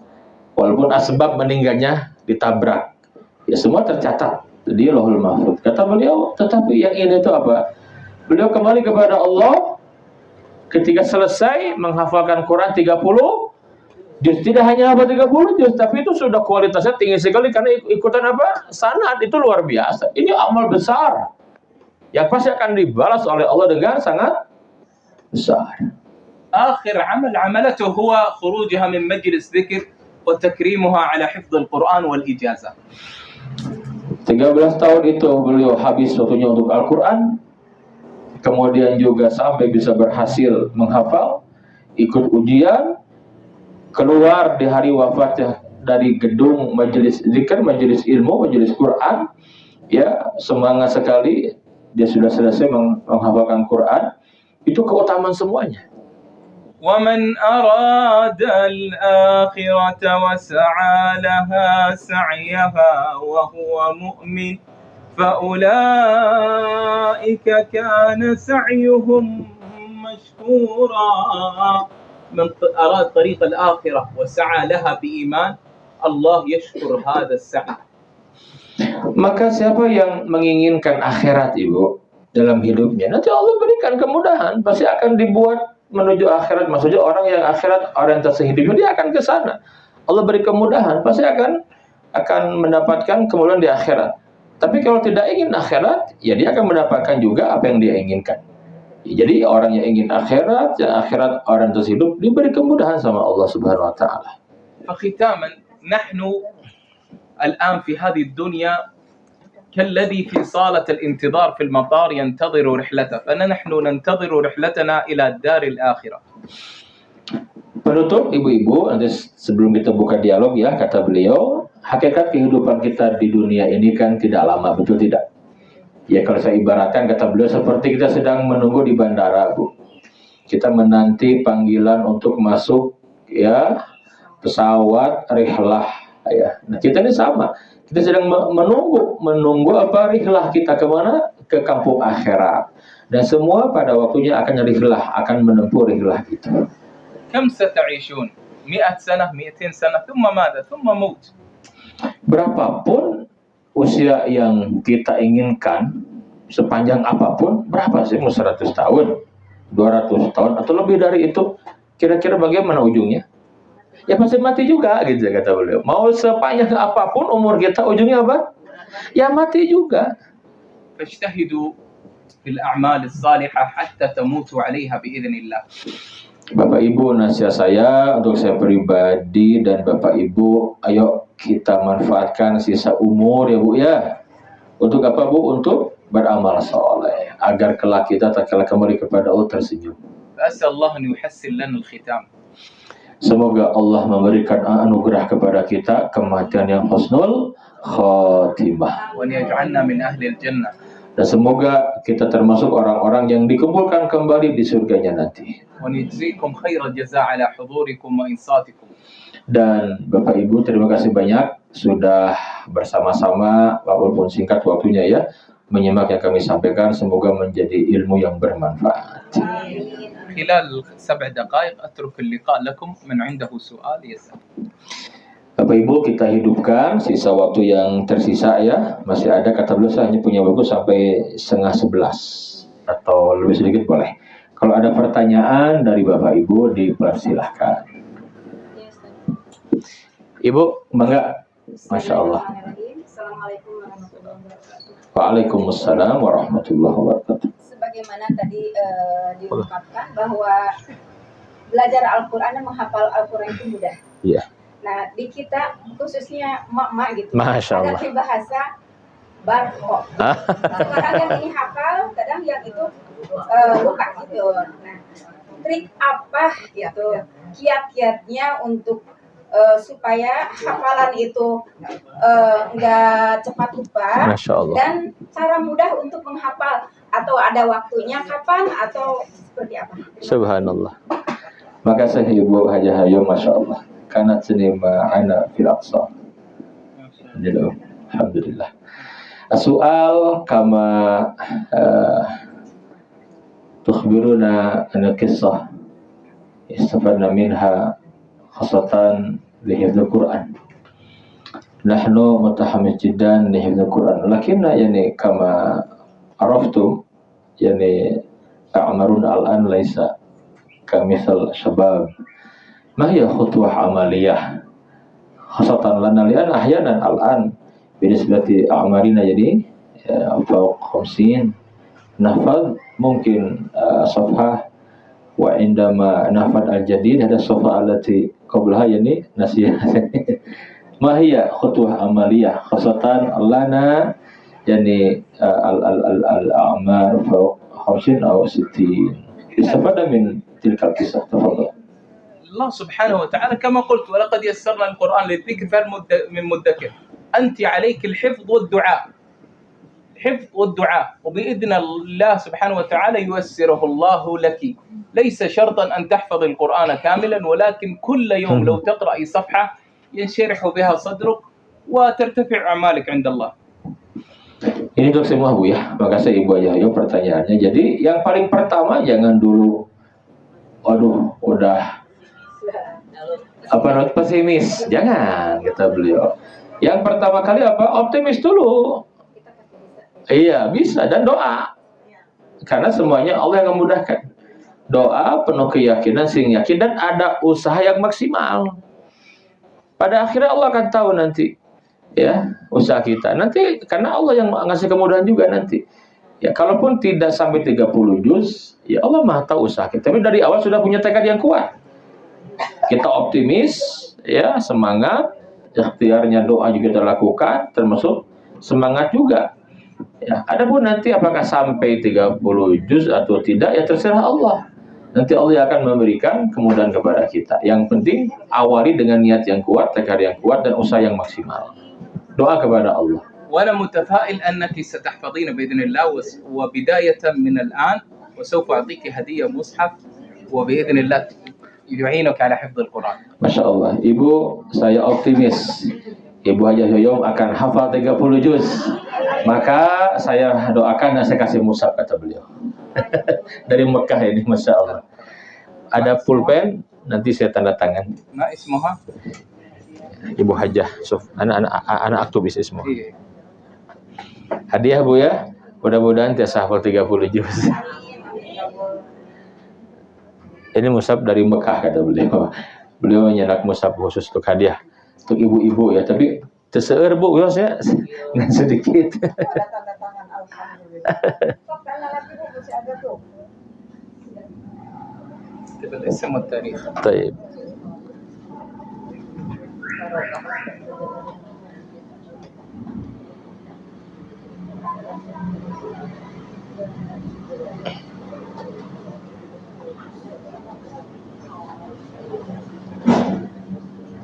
walaupun asbab meninggalnya ditabrak, ya semua tercatat di Lauhul Mahfuz. Kata beliau, tetapi yang ini itu apa? Beliau kembali kepada Allah ketika selesai menghafalkan Quran 30 juz. Tidak hanya hafal 30 juz, tapi itu sudah kualitasnya tinggi sekali karena ikutan apa? Sanad, itu luar biasa. Ini amal besar yang pasti akan dibalas oleh Allah dengan sangat besar. آخر عمل عملته هو خروجها من مجلس ذكر وتكريمها على حفظ القرآن والإجازة. 13 tahun itu beliau habis waktunya untuk Al-Quran, kemudian juga sampai bisa berhasil menghafal, ikut ujian, keluar di hari wafatnya dari gedung majelis zikir, majelis ilmu, majelis Quran, ya semangat sekali, dia sudah selesai menghafalkan Quran. Itu keutamaan semuanya. ومن أراد الآخرة وسعى لها سعيها وهو مؤمن فأولئك كان سعيهم مشكورا. من أراد طريق الآخرة وسعى لها بإيمان الله يشكر هذا السعي. Maka siapa yang menginginkan akhirat, Ibu, dalam hidupnya, nanti Allah berikan kemudahan, pasti akan dibuat menuju akhirat. Maksudnya orang yang akhirat orientasi hidupnya, dia akan ke sana. Allah beri kemudahan, pasti akan mendapatkan kemudahan di akhirat. Tapi kalau tidak ingin akhirat, ya dia akan mendapatkan juga apa yang dia inginkan. Jadi orang yang ingin akhirat, yang akhirat orientasi hidup, diberi kemudahan sama Allah Subhanahu wa taala. فختاما نحن الآن في هذه الدنيا كالذي في صالة الانتظار في المطار ينتظر رحلته، فنحن ننتظر رحلتنا إلى الدار الآخرة. Penutup, ibu-ibu, nanti sebelum kita buka dialog ya, kata beliau, hakikat kehidupan kita di dunia ini kan tidak lama, betul tidak? Ya kalau saya ibaratkan, kata beliau, seperti kita sedang menunggu di bandara, Bu. Kita menanti panggilan untuk masuk ya pesawat rihlah ya. Nah kita ini sama. Kita sedang menunggu apa rihlah kita kemana? Ke kampung akhirat. Dan semua pada waktunya akan rihlah, akan menempuh rihlah itu. كم ستعيشون؟ 100 سنة 200 سنة ثم ماذا؟ ثم موت. Berapapun usia yang kita inginkan, sepanjang apapun, berapa sih? 100 tahun, 200 tahun, atau lebih dari itu, kira-kira bagaimana ujungnya? Ya pasti mati juga, gitu kata beliau. Mau sepanjang apapun umur kita, ujungnya apa? Ya mati juga. فاجتهدوا في الأعمال الصالحة حتى تموتوا عليها بإذن الله. Bapak Ibu, nasihat saya untuk saya pribadi dan Bapak Ibu, ayo kita manfaatkan sisa umur ya Bu ya. Untuk apa Bu? Untuk beramal soleh agar kelak kita tatkala kembali kepada Allah tersenyum. فأسأل الله أن يحسن لنا الختام. Semoga Allah memberikan anugerah kepada kita kematian yang husnul khotimah. وأن يجعلنا من أهل الجنة. Dan semoga kita termasuk orang-orang yang dikumpulkan kembali di surganya nanti. وأن يجزيكم خير الجزاء على حضوركم وإنصاتكم. Dan Bapak Ibu terima kasih banyak sudah bersama-sama walaupun singkat waktunya ya menyimak yang kami sampaikan, semoga menjadi ilmu yang bermanfaat. خلال 7 دقائق أترك اللقاء لكم من عنده سؤال يسأل. Bapak Ibu, kita hidupkan sisa waktu yang tersisa ya. Masih ada, kata beliau saya hanya punya waktu sampai 10:30 atau lebih sedikit boleh. Kalau ada pertanyaan dari Bapak Ibu dipersilahkan. Ibu, bangga. Masya Allah. Assalamualaikum warahmatullahi wabarakatuh. Waalaikumsalam warahmatullahi wabarakatuh. Sebagaimana tadi diungkapkan bahwa belajar Al-Quran dan menghafal Al-Quran itu mudah. Iya. Nah, di kita khususnya emak-emak gitu, Masya Allah. ada bahasa barco. Sekarang yang ini hafal, kadang yang itu lupa gitu. Nah, trik apa gitu, kiat-kiatnya untuk supaya hafalan itu nggak cepat lupa, Masya Allah. dan cara mudah untuk menghafal, atau ada waktunya kapan atau seperti apa? Subhanallah. Makasih Ibu Hajah Hayo, Masya Allah. Kanat seni ma'ana fil aqsa. Alhamdulillah. Soal kama tukhbiruna an qissah istafadna minha khasatan li hifdzil Quran. Nahnu mutahammis jiddan li hifdzil Quran. Lakinna yani kama araftum yani a'marun al-an laisa kamithal shabab. Ma hiya khutwah amaliyah khasatan lana lian ahyanan al-an binisbati a'marina jadi fawq 50 nafad mungkin safhah wa indama nafad al-jadid ada safhah allati qablaha yani nasiyah. Ma hiya khutwah amaliyah khasatan lana yani al-a'mar fawq 50 aw 60 istafada min tilka al-qissah. Tafadhal. الله سبحانه وتعالى كما قلت ولقد يسرنا القرآن للذكر فهل من مدكر. أنت عليك الحفظ والدعاء، الحفظ والدعاء، وبإذن الله سبحانه وتعالى ييسره الله لك. ليس شرطا أن تحفظ القرآن كاملا، ولكن كل يوم لو تقرأ صفحة ينشرح بها صدرك وترتفع أعمالك عند الله. Ini untuk semua Bu ya. Makasih Ibu Ayo pertanyaannya. Jadi yang paling pertama jangan dulu udah pesimis, jangan, kata beliau. Yang pertama kali optimis dulu. Iya bisa, dan doa, karena semuanya Allah yang memudahkan. Doa penuh keyakinan, sing yakin, dan ada usaha yang maksimal. Pada akhirnya Allah akan tahu nanti ya usaha kita nanti, karena Allah yang ngasih kemudahan juga nanti ya. Kalaupun tidak sampai 30 juz ya Allah Maha tahu usaha kita, tapi dari awal sudah punya tekad yang kuat. Kita optimis, ya semangat, ikhtiarnya doa juga kita lakukan, termasuk semangat juga. Ya, adapun nanti apakah sampai 30 juz atau tidak, ya terserah Allah. Nanti Allah akan memberikan kemudahan kepada kita. Yang penting awali dengan niat yang kuat, tekad yang kuat, dan usaha yang maksimal. Doa kepada Allah. وأنا متفائل أنك ستحفظين بإذن الله وبداية من الآن، وسوف أعطيك هدية مصحف وبإذن الله يعينك على حفظ القرآن. Masya Allah, Ibu, saya optimis Ibu Hajah Yoyom akan hafal 30 juz. Maka saya doakan dan saya kasih mushaf, kata beliau. Dari Mekah ini, Masya Allah. Ada pulpen, nanti saya tanda tangan. ما اسمها؟ Ibu Hajah, anak aktivis semua. Hadiah Bu ya, mudah-mudahan tiasa hafal 30 juz. Ini mushaf dari Mekah, kata beliau. Beliau menyenak mushaf khusus untuk hadiah untuk ibu-ibu ya, tapi terseer Bu, ya saya nggak sedikit. اكتب الاسم والتاريخ. طيب.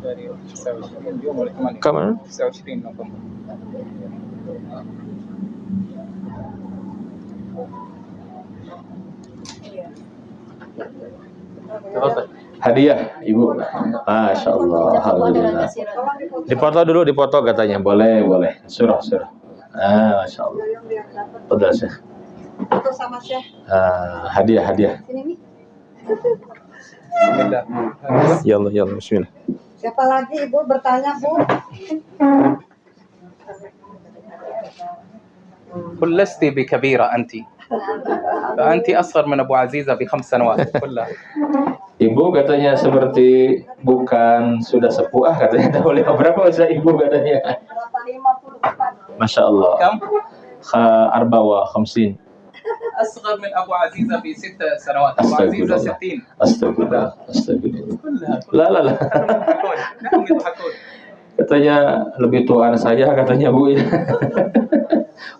تاريخ 29 اليوم ولا 8؟ كمان 29 نوفمبر. تفضل. Hadiah, Ibu. Masya Allah, alhamdulillah. Dipoto dulu, dipoto katanya. Boleh, boleh. Surah. Masya Allah. Betul, Syekh. Itu sama Syekh. Hadiah. Sini nih. Bismillah. Yalla, bismillah. Siapa lagi Ibu bertanya, Bu? قل لست بكبيرة أنت، فأنت أصغر من أبو عزيزة ب5 سنوات كلها. Ibu katanya seperti bukan sudah sepuh katanya. Boleh berapa usia Ibu katanya? Berapa 54? Masya Allah. كم؟ 54. أصغر من أبو عزيزة ب6 سنوات. أبو عزيزة 60. Astagfirullah. كلها. La. نعم يضحكون. Katanya lebih tuaan saya katanya Bu ya.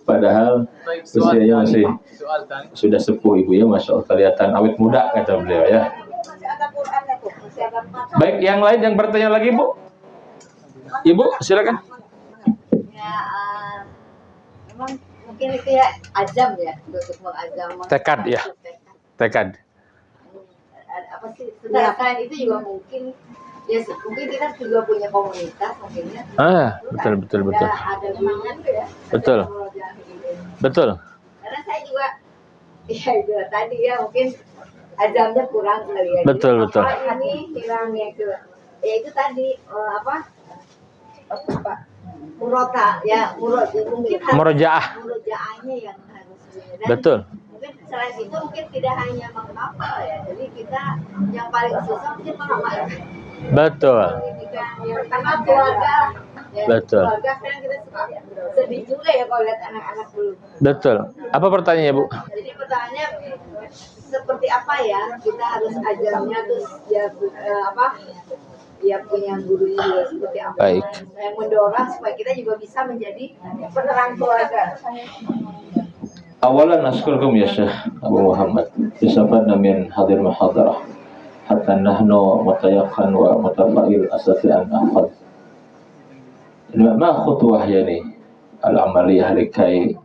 Padahal طيب usianya masih سؤال ثاني. sudah sepuh Ibu ya, Masya Allah, kelihatan awet muda kata beliau ya. Masih ada Qur'annya tuh, masih ada 4. Baik, yang lain yang bertanya lagi Bu? Ibu silakan. Ya, memang mungkin itu ya azam ya, untuk mengazam. Tekad ya. Tekad. Apa sih? Sedangkan itu juga mungkin ya mungkin kita juga punya komunitas mungkinnya. Betul. Ada semangat tuh ya. Betul. Betul. Karena saya juga ya itu tadi ya mungkin azamnya kurang kali ya. Betul. Ini hilangnya itu. Ya itu tadi apa murota ya mungkin Murojaah. murojaahnya yang harus dan Betul. mungkin selain itu mungkin tidak hanya menghafal ya, jadi kita yang paling susah mungkin menghafal Betul. pendidikan ya, karena keluarga ya, Betul. keluarga sekarang kita suka sedih juga ya kalau lihat anak-anak dulu. Betul. Apa pertanyaannya Bu? Jadi pertanyaannya seperti apa ya kita harus ajarnya terus ya ya punya gurunya juga seperti apa Baik. yang mendorong supaya kita juga bisa menjadi penerang keluarga. Awalan askurkum ya Syekh Abu Muhammad. Istafadna min hadir muhadarah hatta nahnu mutayaqan wa mutafa'il asati an ahfad. Ma khutwah yani al-amaliyah likai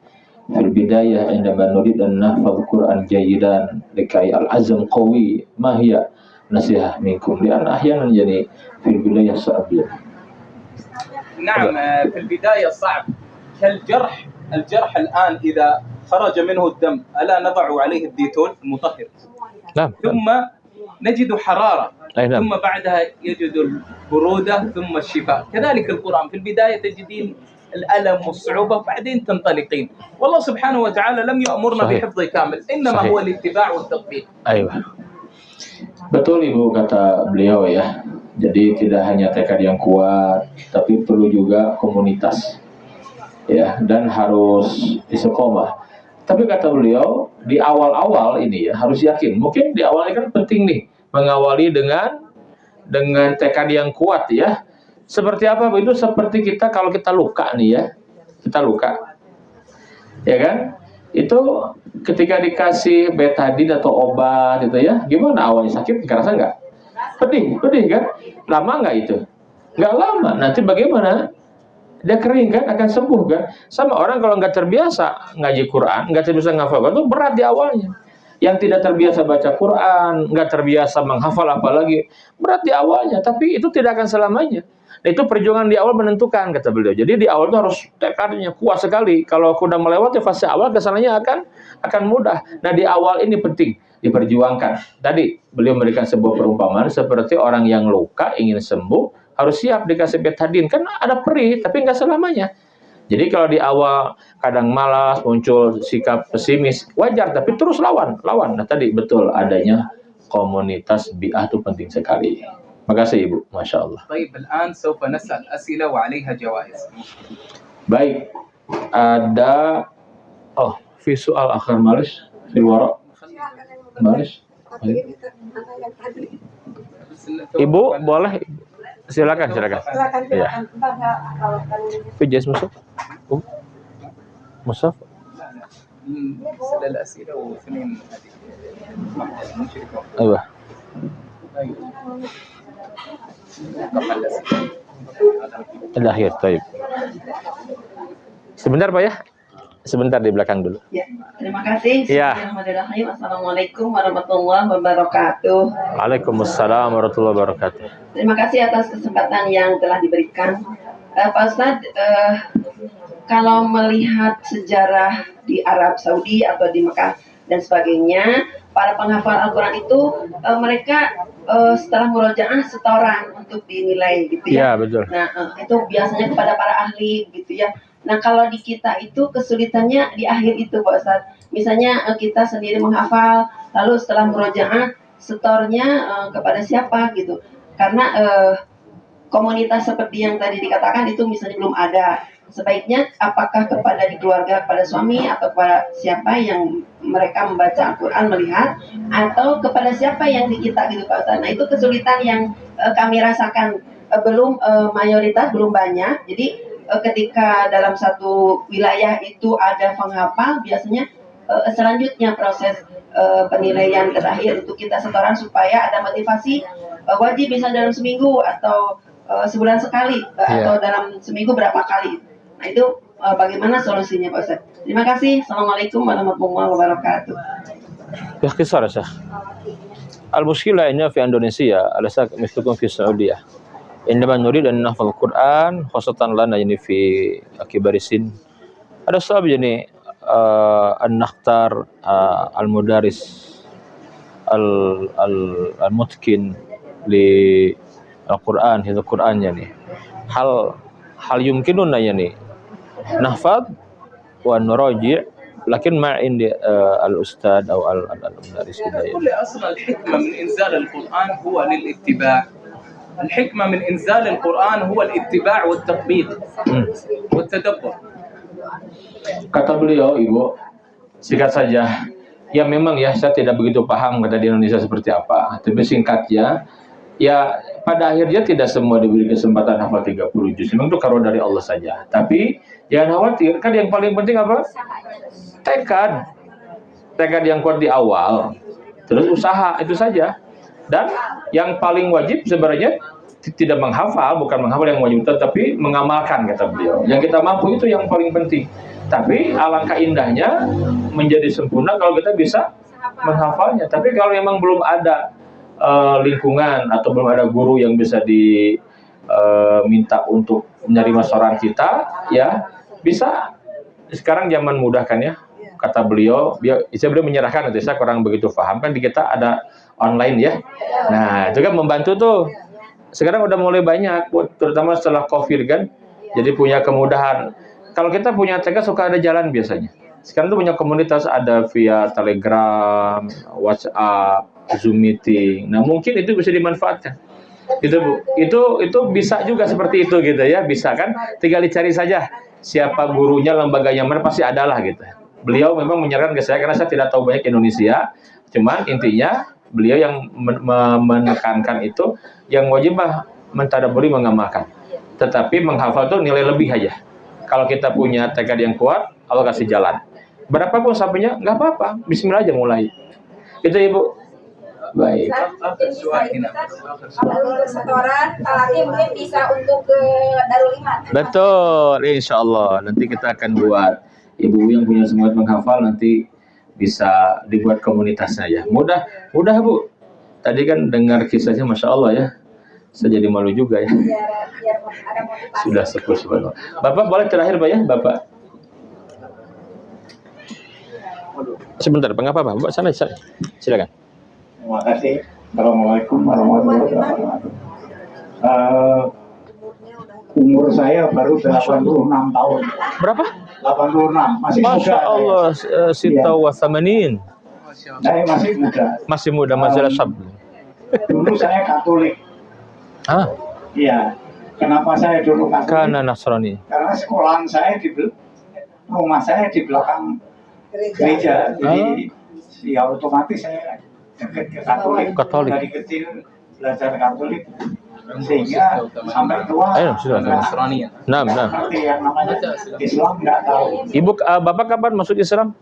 في البداية عندما نريد أن نحفظ القرآن جيدا لكي العزم قوي ما هي نصيحة منكم لأن أحيانا يعني في البداية صعب نعم في البداية صعب الجرح الآن إذا خرج منه الدم ألا نضع عليه الديتول المطهر نعم. ثم نجد حرارة نعم. ثم بعدها يجد البرودة ثم الشفاء كذلك القرآن في البداية تجدين الألم والصعوبة بعدين تنطلقين والله سبحانه وتعالى لم يأمرنا صحيح. بحفظ كامل إنما صحيح. هو الاتباع والتطبيق. Ayo. Betul Ibu kata beliau ya. Jadi tidak hanya tekad yang kuat, tapi perlu juga komunitas ya, dan harus istiqomah. Tapi kata beliau di awal-awal ini ya harus yakin. Mungkin di awal ini kan penting nih mengawali dengan tekad yang kuat ya. Seperti apa itu? Seperti kita kalau kita luka nih ya, kita luka, ya kan? Itu ketika dikasih betadin atau obat itu ya, gimana awalnya sakit? Kerasa nggak? Pedih kan? Lama nggak itu? Nggak lama. Nanti bagaimana? Dia kering kan, akan sembuh kan? Sama orang kalau nggak terbiasa ngaji Quran, nggak terbiasa ngafal Quran, itu berat di awalnya. Yang tidak terbiasa baca Quran, nggak terbiasa menghafal apalagi, berat di awalnya. Tapi itu tidak akan selamanya. Nah, itu perjuangan di awal menentukan kata beliau. Jadi di awal itu harus tekadnya kuat sekali. Kalau sudah melewati fase awal, kesananya akan mudah. Nah di awal ini penting diperjuangkan. Tadi beliau memberikan sebuah perumpamaan seperti orang yang luka ingin sembuh harus siap dikasih betadin. Kan ada perih, tapi nggak selamanya. Jadi kalau di awal kadang malas, muncul sikap pesimis, wajar. Tapi terus lawan. Nah tadi betul adanya komunitas bi'ah itu penting sekali. Makasih Ibu, Masya Allah. طيب الآن سوف نسأل أسئلة وعليها جوائز. Baik, ada في سؤال آخر معلش في الوراء معلش Tapi ini mana yang tadi? Ibu boleh, silakan. Silakan. Iya. Entar kalau Fijes masuk. Musaf. سلة الأسئلة واثنين واحدة المشركة Ayo. قبل الأسئلة Akhir, taib. Sebentar Pak ya. Sebentar di belakang dulu. Ya, terima kasih. Ya. Bismillahirrahmanirrahim. Assalamualaikum warahmatullahi wabarakatuh. Waalaikumsalam warahmatullahi wabarakatuh. Terima kasih atas kesempatan yang telah diberikan. Pak Ustadz, kalau melihat sejarah di Arab Saudi atau di Mekah dan sebagainya, para penghafal Al-Quran itu mereka setelah murojaah setoran untuk dinilai gitu Iya, ya. betul. Nah, itu biasanya kepada para ahli gitu ya. Nah, kalau di kita itu kesulitannya di akhir itu Pak Ustadz. Misalnya kita sendiri menghafal, lalu setelah murojaah setornya kepada siapa gitu. Karena komunitas seperti yang tadi dikatakan itu misalnya belum ada. Sebaiknya apakah kepada di keluarga, kepada suami atau kepada siapa yang mereka membaca Al-Quran, melihat, atau kepada siapa yang di kita gitu Pak Ustadz. Nah, itu kesulitan yang kami rasakan. Belum mayoritas, belum banyak. Jadi ketika dalam satu wilayah itu ada penghafal, biasanya selanjutnya proses penilaian terakhir untuk kita setoran supaya ada motivasi wajib bisa dalam seminggu atau sebulan sekali atau dalam seminggu berapa kali. Nah, itu bagaimana solusinya Pak Ustadz? Terima kasih. Assalamualaikum warahmatullahi wabarakatuh. باختصار يا شيخ. المشكلة هنا في إندونيسيا أليس مثلكم في السعودية. عندما نريد أن نحفظ القرآن خاصة لنا يعني في كبار السن هذا صعب يعني أن نختار المدرس المتقن للقرآن هذا القرآن يعني هل يمكننا يعني نحفظ ونراجع لكن ما عندي الأستاذ أو المدرس كل أصل الحكمة من إنزال القرآن هو للاتباع. الحكمة من إنزال القرآن هو الاتباع والتطبيق والتدبر. Kata beliau, Ibu, singkat saja, ya memang ya saya tidak begitu paham kata di Indonesia seperti apa. Tapi singkatnya, ya pada akhirnya tidak semua diberi kesempatan hafal 30 juz. Memang itu karunia dari Allah saja. Tapi jangan khawatir, kan yang paling penting apa? Tekad yang kuat di awal, terus usaha, itu saja. Dan yang paling wajib sebenarnya tidak menghafal, bukan menghafal yang wajib, tetapi mengamalkan kata beliau. Yang kita mampu itu yang paling penting. Tapi alangkah indahnya menjadi sempurna kalau kita bisa menghafalnya. Tapi kalau memang belum ada lingkungan atau belum ada guru yang bisa diminta untuk menerima soran kita, ya bisa. Sekarang zaman mudah kan ya, kata beliau, beliau menyerahkan, nanti saya kurang begitu paham, kan di kita ada online ya. Nah, itu kan membantu tuh. Sekarang udah mulai banyak, terutama setelah COVID kan, jadi punya kemudahan. Kalau kita punya tekad suka ada jalan biasanya. Sekarang tuh punya komunitas, ada via Telegram, WhatsApp, Zoom meeting. Nah, mungkin itu bisa dimanfaatkan. Itu bisa juga seperti itu gitu ya, bisa kan? Tinggal dicari saja siapa gurunya, lembaganya mana, pasti adalah gitu. Beliau memang menyarankan ke saya karena saya tidak tahu banyak Indonesia. Cuman intinya beliau yang menekankan itu yang wajib mentadaburi, mengamalkan. Tetapi menghafal itu nilai lebih aja. Kalau kita punya tekad yang kuat, Allah kasih jalan. Berapapun sampainya nggak apa-apa, Bismillah aja mulai. Itu Ibu. Baik. Kalau untuk setoran, lagi mungkin bisa untuk ke Darul Iman. Betul, insya Allah. Nanti kita akan buat, ibu yang punya semangat menghafal nanti bisa dibuat komunitasnya ya. Mudah Bu. Tadi kan dengar kisahnya, Masya Allah ya. Saya jadi malu juga ya. Biar ada motivasi. Sudah sepuh subhanallah. Bapak boleh terakhir Pak ya, Bapak. Sebentar, pengapa Pak? Bapak sana. Silakan. Terima kasih. Assalamualaikum warahmatullahi wabarakatuh. Umur saya baru 86 tahun. Berapa? 86, masih muda. Masya Allah, sita wa thamanin. Saya masih muda. Masih muda, masih syab. Dulu saya Katolik. Ah, Iya. Kenapa saya dulu Katolik? kana Nasrani. Karena sekolahan saya rumah saya di belakang gereja. Jadi ya otomatis saya dekat ke Katolik. Katolik. Dari kecil belajar Katolik sehingga sampai tua Ayo, silakan. nggak Nah. ngerti yang namanya Islam, nggak tahu. Ibu, bapak kapan masuk Islam?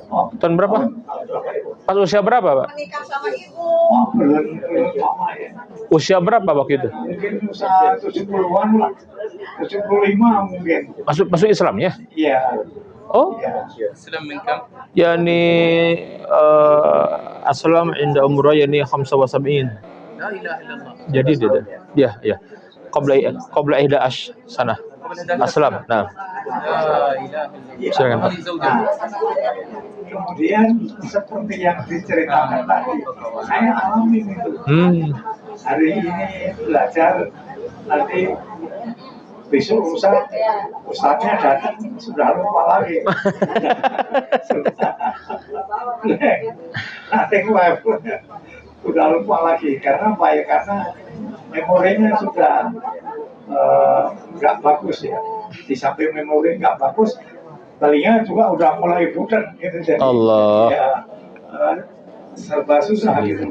Oh, Tahun berapa? Pas usia berapa, Pak? Menikah sama ibu. belum lama ya. Usia berapa waktu itu? Mungkin usia 70-an lah, 75 mungkin. Masuk Islam ya? Iya. Oh, Iya. yani aslam inda umrah yani 75. Jadi dia ya. Qabla 11 sana. Aslam. Nah. Silakan, Pak. Kemudian seperti yang diceritakan tadi, saya alami itu. Hari ini belajar, nanti besok ustadznya datang sudah lupa lagi. Nanti sudah lupa lagi karena apa ya? Karena memorinya sudah nggak bagus ya. Di samping memori nggak bagus, telinga juga udah mulai budak gitu. Jadi Allah. ya, serba susah gitu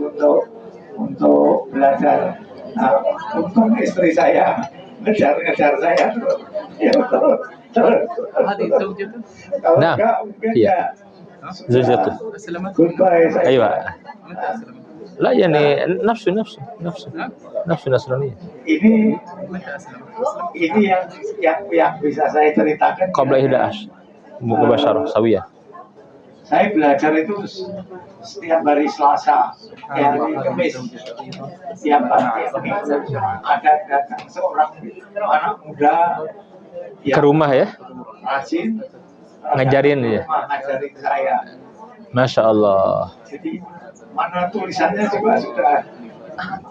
untuk belajar. Nah, untung istri saya ngejar saya terus. Ya terus. Kalau Nah, enggak mungkin iya. ya Zujatu. goodbye saya. Ayo, Pak. La yani nafsu nasraniyah. Ini yang bisa saya ceritakan. Qabla 11. Mubasyarah sawiyah. Saya belajar itu setiap hari Selasa, hari Kamis, setiap hari ada datang seorang anak muda Ke rumah ya? rajin Ngajarin dia. ngajarin saya. Masya Allah. Jadi mana tulisannya juga sudah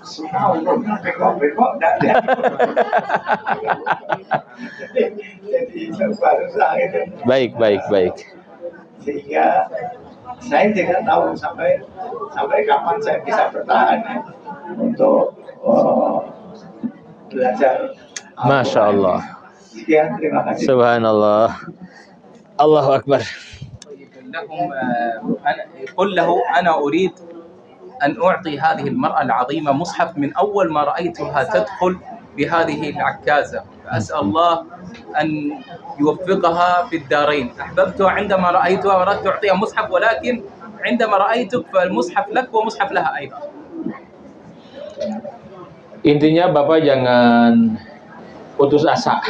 semua hurufnya bengkok-bengkok enggak ada. Jadi serba susah gitu. Baik. Sehingga saya tidak tahu sampai kapan saya bisa bertahan ya, untuk belajar. Masya Allah. Sekian, terima kasih. Subhanallah. Allahu Akbar. قل له أنا أريد أن أعطي هذه المرأة العظيمة مصحف من أول ما رأيتها تدخل بهذه العكازة، فأسأل الله أن يوفقها في الدارين. أحببتها عندما رأيتها وأردت أعطيها مصحف، ولكن عندما رأيتك فالمصحف لك ومصحف لها أيضا. Intinya Bapak jangan putus asa.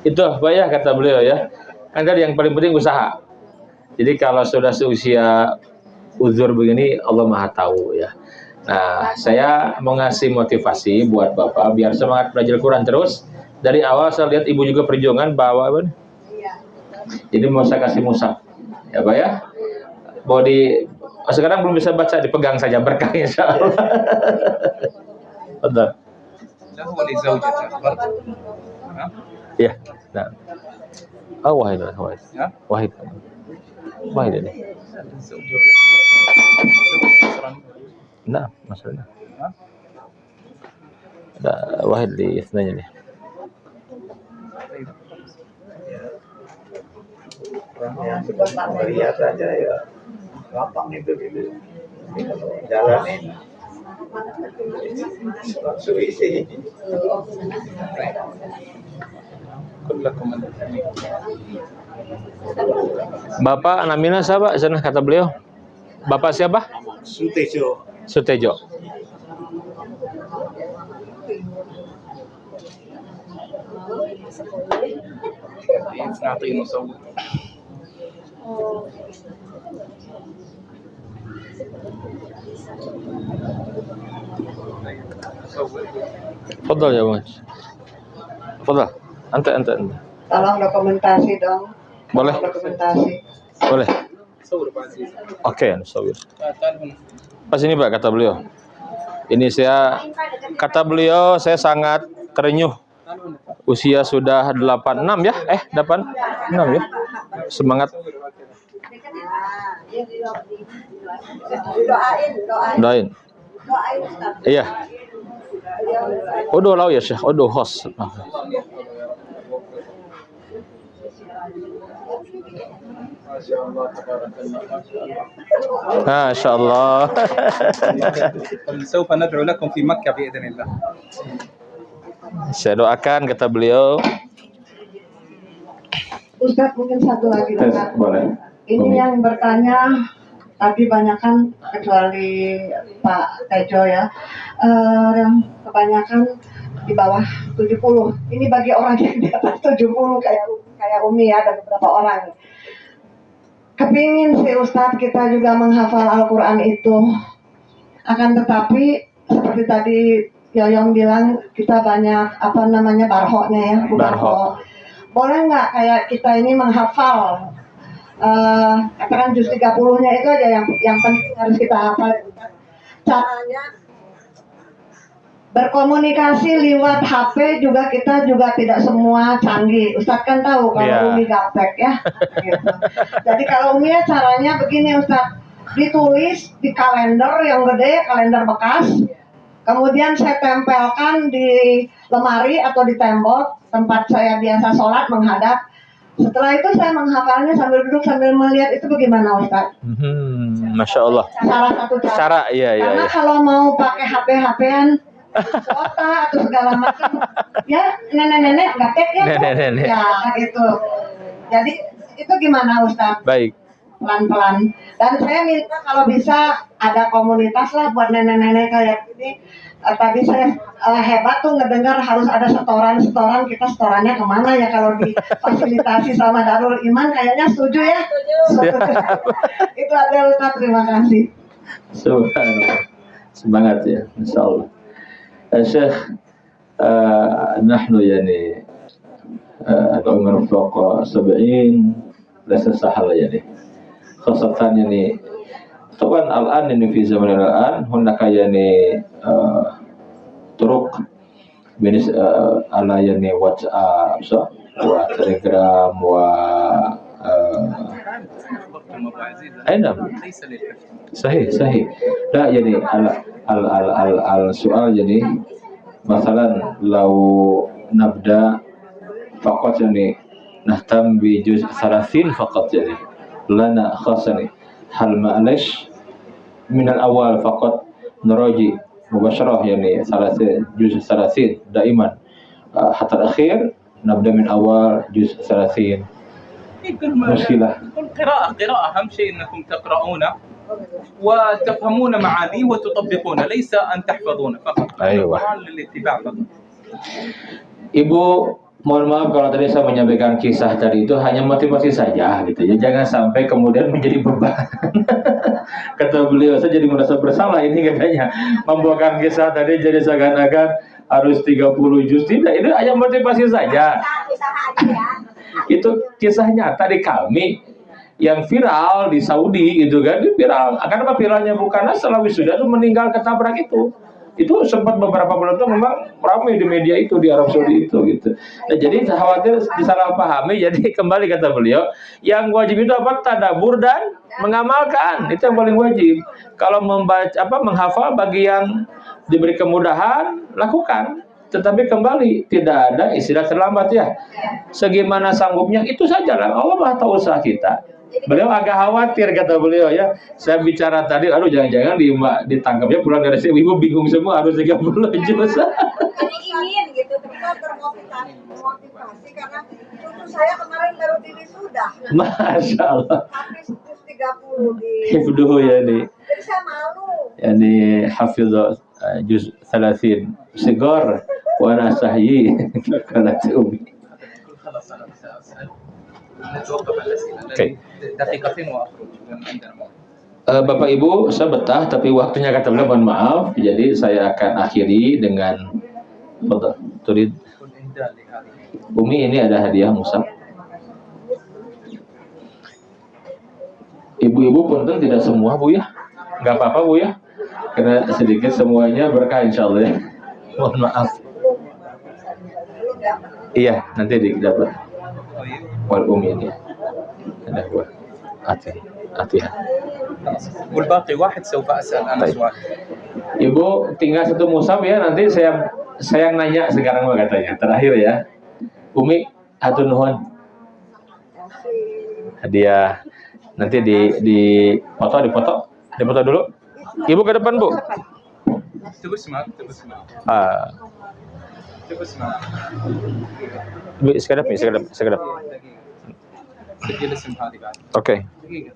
Itu Pak ya, kata beliau ya. Kan tadi yang paling penting usaha. Jadi kalau sudah seusia uzur begini, Allah Maha tahu ya. Nah, saya mau ngasih motivasi buat Bapak biar semangat belajar Quran terus. Dari awal saya lihat Ibu juga perjuangan bawa apa nih? Jadi mau saya kasih mushaf. Ya Pak ya. Sekarang belum bisa baca, dipegang saja berkah insyaallah. Betul. Iya. Nah. Wahid ini. Nah, masalahnya. Ada wahid di isnanya nih. Yang sebentar melihat saja ya gampang itu jalanin langsung isi. Bapak namanya siapa? Sana kata beliau. Bapak siapa? Sutejo. Fadal ya Bang. Fadal. Ante. Tolong dokumentasi dong. Boleh. Dokumentasi. Boleh. Oke, sawir. Pas ini Pak, kata beliau. Ini kata beliau saya sangat terenyuh. Usia sudah 86 ya? 86 ya? Semangat. Doain. Iya. Odo lau ya Syekh, odo host. Masya Allah. سوف ندعو لكم في مكة بإذن الله. Saya doakan, kata beliau. Ustadz, mungkin satu lagi Tes, Ustadz. boleh. Ini Umi. yang bertanya tadi banyakan kecuali Pak Tejo ya, yang kebanyakan di bawah 70. Ini bagi orang yang di atas 70 kayak Umi ya, ada beberapa orang. Kepingin sih Ustadz kita juga menghafal Al-Quran itu. Akan tetapi seperti tadi Yoyong bilang kita banyak barhoknya ya, Barhok. Boleh nggak kayak kita ini menghafal katakan juz 30-nya itu aja yang penting harus kita hafal. Caranya berkomunikasi lewat HP juga kita juga tidak semua canggih. Ustadz kan tahu kalau Iya. Umi gaptek ya. Gitu. Jadi kalau Umi ya caranya begini Ustadz, ditulis di kalender yang gede, kalender bekas. Kemudian saya tempelkan di lemari atau di tembok tempat saya biasa sholat menghadap. Setelah itu saya menghafalnya sambil duduk sambil melihat, itu bagaimana Ustaz? Masya Allah. Salah satu cara. Iya. Karena kalau mau pakai HP-HPan kota atau segala macam, ya nenek-nenek gaptek ya. Nenek-nenek. Ya itu. Jadi itu gimana Ustaz? Baik. Pelan-pelan. Dan saya minta kalau bisa ada komunitas lah buat nenek-nenek kayak gini. Tadi saya hebat tuh ngedengar harus ada setoran, kita setorannya kemana ya kalau difasilitasi sama Darul Iman, kayaknya setuju ya? Setuju. Itu ada Ustaz, terima kasih. Subhanallah. Semangat ya, insya Allah. Syekh, nahnu yani العمر فوق 70 ليس سهل يعني خاصة يعني طبعا الآن يعني في زمن الآن هناك يعني طرق على يعني واتساب وتليجرام و أي نعم صحيح لا يعني السؤال يعني مثلا لو نبدأ فقط يعني نهتم بجزء 30 فقط يعني لنا خاصة يعني هل معلش من الأول فقط نراجع مباشرة يعني 30 جزء 30 دائما حتى الأخير نبدأ من أول جزء 30 مشكلة. القراءة أهم شيء أنكم تقرؤون وتفهمون معانيه وتطبقون، ليس أن تحفظون فقط. أيوة. القرآن للاتباع فقط. Ibu, mohon maaf kalau tadi saya menyampaikan kisah tadi itu hanya motivasi saja gitu ya, jangan sampai kemudian menjadi beban. Kata beliau, saya jadi merasa bersalah ini katanya membawakan kisah tadi jadi seakan-akan harus 30 juz. Tidak, itu hanya motivasi saja. Itu kisah nyata di kami yang viral di Saudi gitu kan, itu viral. Kenapa viralnya? Bukan setelah wisuda itu meninggal ketabrak itu. Itu sempat beberapa bulan itu memang ramai di media itu di Arab Saudi itu gitu. Nah, jadi khawatir disalahpahami. Jadi kembali kata beliau, yang wajib itu apa? Tadabbur dan mengamalkan. Itu yang paling wajib. Kalau membaca menghafal bagi yang diberi kemudahan, lakukan. Tetapi kembali tidak ada istilah terlambat ya. Segimana sanggupnya itu saja lah. Allah Maha tahu usaha kita. Beliau agak khawatir kata beliau ya. Saya bicara tadi, aduh jangan-jangan ditangkapnya pulang dari sini, ibu bingung semua harus 30 juz. Ingin gitu, kita termotivasi karena cucu saya kemarin baru sudah. Masya Allah. Habis 30 di. Hifduhu ya nih. Jadi saya malu. Yani hafidh juz 30 sigar wa ana sahyi kalat umi. Okay. دقيقتين وأخرج عندنا. Bapak Ibu, saya betah tapi waktunya kata beliau mohon maaf, jadi saya akan akhiri dengan turid. Umi, ini ada hadiah musab. Ibu-ibu punten tidak semua Bu ya, nggak apa-apa Bu ya, karena sedikit semuanya berkah insya Allah ya. Mohon maaf. Iya, nanti dapat. Wal Umi ini ada gua. Hati-hati. والباقي واحد سوف أسأل أنا سؤال. Ibu tinggal satu musab ya, nanti saya yang nanya sekarang katanya. Terakhir ya. Umi, hatur nuhun. Hadiah. Nanti dipoto dulu. Ibu ke depan, Bu. تبغى اسمع تبغى اسمع Bu, sekadap. سجل اسم هذه بعد Oke. دقيقة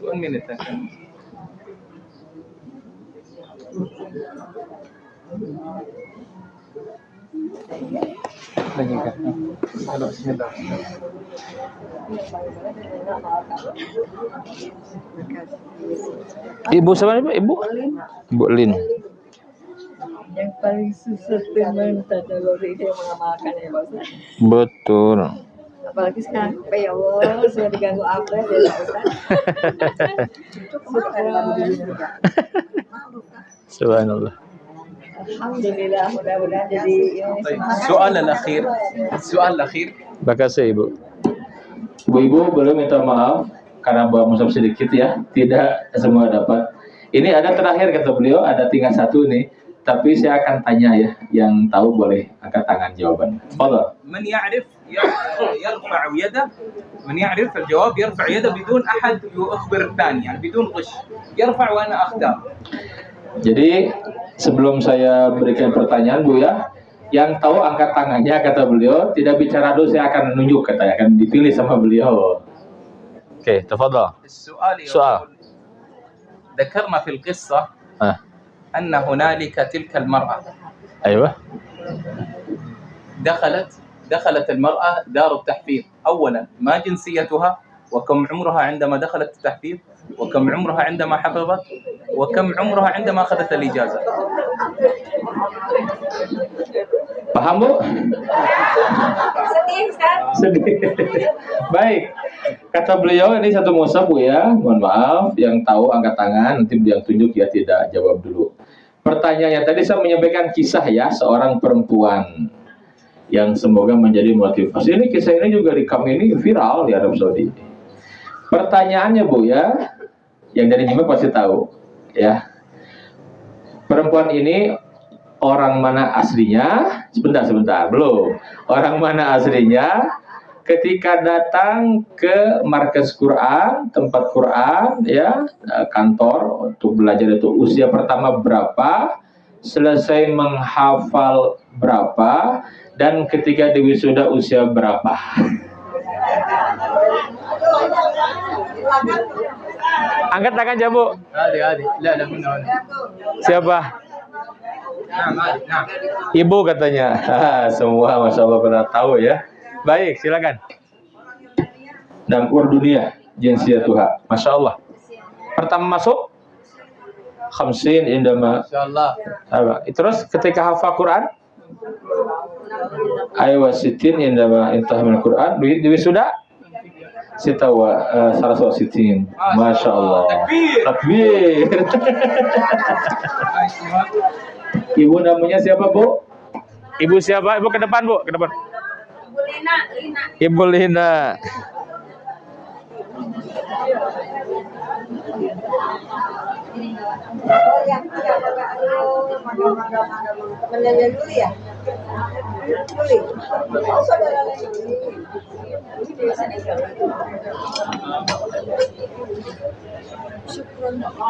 One minute akan. دقيقة. Halo, bismillah. Ibu siapa nih, Pak? Ibu Lin. Yang paling susah itu mentadaburi dia mengamalkan ya Pak Ustaz. Betul. Apalagi sekarang ya Allah sudah diganggu apa ya Pak Ustaz. Subhanallah. Alhamdulillah mudah-mudahan jadi ini طيب السؤال الأخير Makasih, Ibu. Ibu-ibu boleh minta maaf karena bawa musab sedikit ya, tidak semua dapat. Ini ada terakhir kata beliau, ada tinggal satu nih, tapi saya akan tanya ya, yang tahu boleh angkat tangan jawaban. Fadhal. من يعرف يرفع يده من يعرف الجواب يرفع يده بدون أحد يخبر الثاني يعني بدون غش يرفع وأنا أختار. Jadi sebelum saya berikan pertanyaan Bu ya, yang tahu angkat tangannya kata beliau, tidak bicara dulu saya akan menunjuk katanya, akan dipilih sama beliau. Oke, tafadhal. السؤال سؤال. ذكرنا في القصة أن هنالك تلك المرأة أيوة. دخلت المرأة دار التحفيظ. أولا ما جنسيتها وكم عمرها عندما دخلت التحفيظ وكم عمرها عندما حفظت وكم عمرها عندما أخذت الإجازة. Paham Bu? Sedih. Baik. Kata beliau ini satu musab Bu ya. Mohon maaf yang tahu angkat tangan, nanti yang tunjuk ya tidak jawab dulu. Pertanyaannya tadi saya menyampaikan kisah ya seorang perempuan yang semoga menjadi motivasi. Ini kisah ini juga di kami ini viral di Arab Saudi. Pertanyaannya Bu ya, yang dari nyimak pasti tahu ya. Perempuan ini orang mana aslinya? Sebentar, belum. Orang mana aslinya? Ketika datang ke markas Quran, tempat Quran, ya, kantor untuk belajar itu usia pertama berapa, selesai menghafal berapa, dan ketika diwisuda usia berapa? Angkat tangan Jabu. هذه لا من هنا. Siapa? نعم. Ibu katanya. Semua Masya Allah pernah tahu ya. Baik, silakan. Dan keluar dunia, jinsiyatuha. Masya Allah. Pertama masuk 50 indama. إن شاء الله. Terus ketika hafal Quran aywa sitin indama intah min Quran di wisuda sitawa saraswa sitin. Masya Allah. Takbir. Ibu namanya siapa Bu? Ibu siapa? Ibu ke depan Bu, ke depan. Ibu Lina. Ibu Lina. Oh yang temennya dulu ya? Juli. Oh saudara Juli.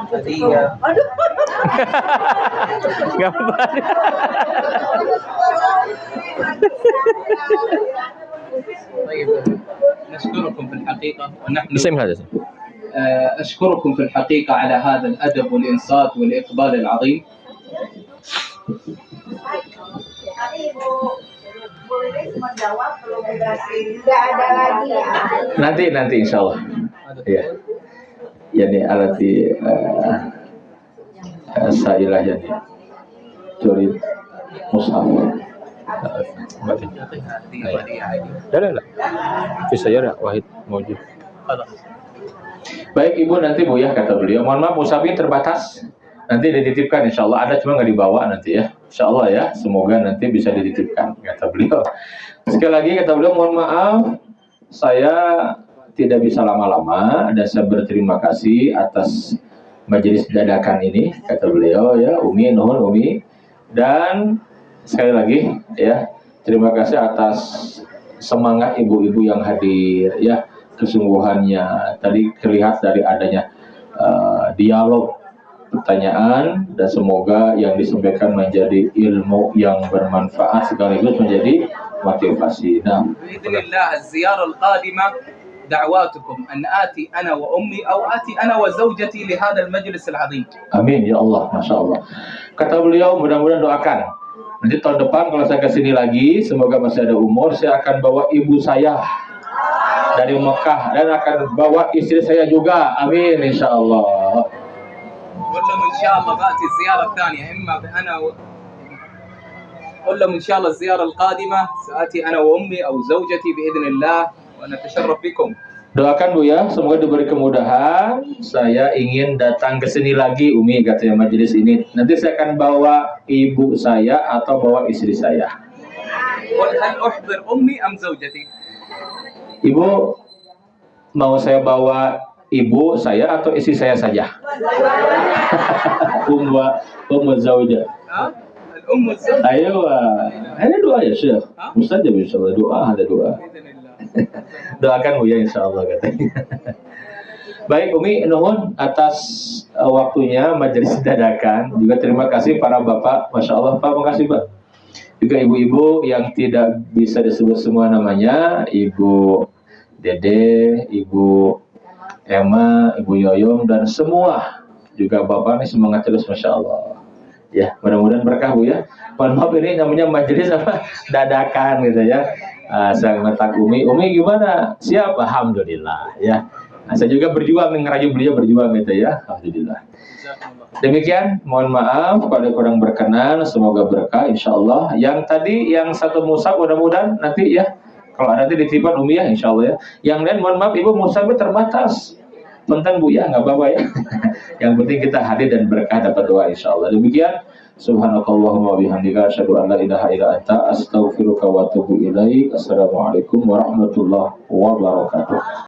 هدية. Gak apa-apa. طيب نشكركم في الحقيقة ونحن بسم الله. أشكركم في الحقيقة على هذا الأدب والإنصات والإقبال العظيم. Tidak ada lagi ya. Nanti insya Allah. Ya. Yani alati sailah yani. Jurid mushaf. لا في سيارة واحد موجود. Baik Ibu, nanti Bu ya kata beliau. Mohon maaf mushafnya terbatas. Nanti dititipkan insya Allah. Ada cuma nggak dibawa nanti ya. Insya Allah ya. Semoga nanti bisa dititipkan kata beliau. Sekali lagi kata beliau mohon maaf. Saya tidak bisa lama-lama dan saya berterima kasih atas majelis dadakan ini kata beliau ya. Umi nuhun Umi. Dan sekali lagi ya Terima kasih atas semangat ibu-ibu yang hadir, ya, kesungguhannya. Tadi terlihat dari adanya dialog pertanyaan, dan semoga yang disampaikan menjadi ilmu yang bermanfaat sekaligus menjadi motivasi. Nah, Bismillah, az-ziyarah al-qadimah da'watukum an ati ana wa ummi aw ati ana wa zawjati li hadzal majlis al-'azim. amin ya Allah, masya Allah. Kata beliau, mudah-mudahan doakan. Nanti tahun depan kalau saya kesini lagi, semoga masih ada umur, saya akan bawa ibu saya dari Mekah dan akan bawa istri saya juga. Amin insya Allah. قل لهم ان شاء الله باتي الزياره الثانيه اما انا قل لهم ان شاء الله الزياره القادمه ساتي انا وامي او زوجتي باذن الله ونتشرف بكم. Doakan Bu ya, semoga diberi kemudahan. Saya ingin datang ke sini lagi, Umi, katanya majelis ini. Nanti saya akan bawa ibu saya atau bawa istri saya. قل هل احضر امي ام زوجتي؟ Ibu, mau saya bawa ibu saya atau istri saya saja? Ummu zawja. الام والزوجه. Ayo, ada doa ya Syekh. Mustajab insyaallah, doa ada doa. Doakan Bu ya insyaallah katanya. Baik Umi, nuhun atas waktunya majelis dadakan. Juga terima kasih para bapak, masya Allah Pak, makasih Pak. Juga ibu-ibu yang tidak bisa disebut semua namanya, Ibu Dede, Ibu Emma, Ibu Yoyong, dan semua juga bapak ini semangat terus, masya Allah. Ya, mudah-mudahan berkah Bu ya. Mohon maaf ini namanya majelis apa dadakan gitu ya. Saya ngetak Umi gimana? Siap, alhamdulillah ya. Nah, saya juga berjuang ngerayu beliau berjuang gitu ya. Alhamdulillah. Demikian, mohon maaf kalau kurang berkenan, semoga berkah insyaallah. Yang tadi yang satu musab mudah-mudahan nanti ya, kalau ada nanti dititipkan Umi ya insyaallah ya. Yang lain mohon maaf Ibu musabnya terbatas. Punten Bu ya, nggak apa-apa ya. Yang penting kita hadir dan berkah dapat doa insyaallah. Demikian, subhanakallahumma bihamdika asyhadu an la ilaha illa anta astaghfiruka wa atubu ilaik. Assalamualaikum warahmatullahi wabarakatuh.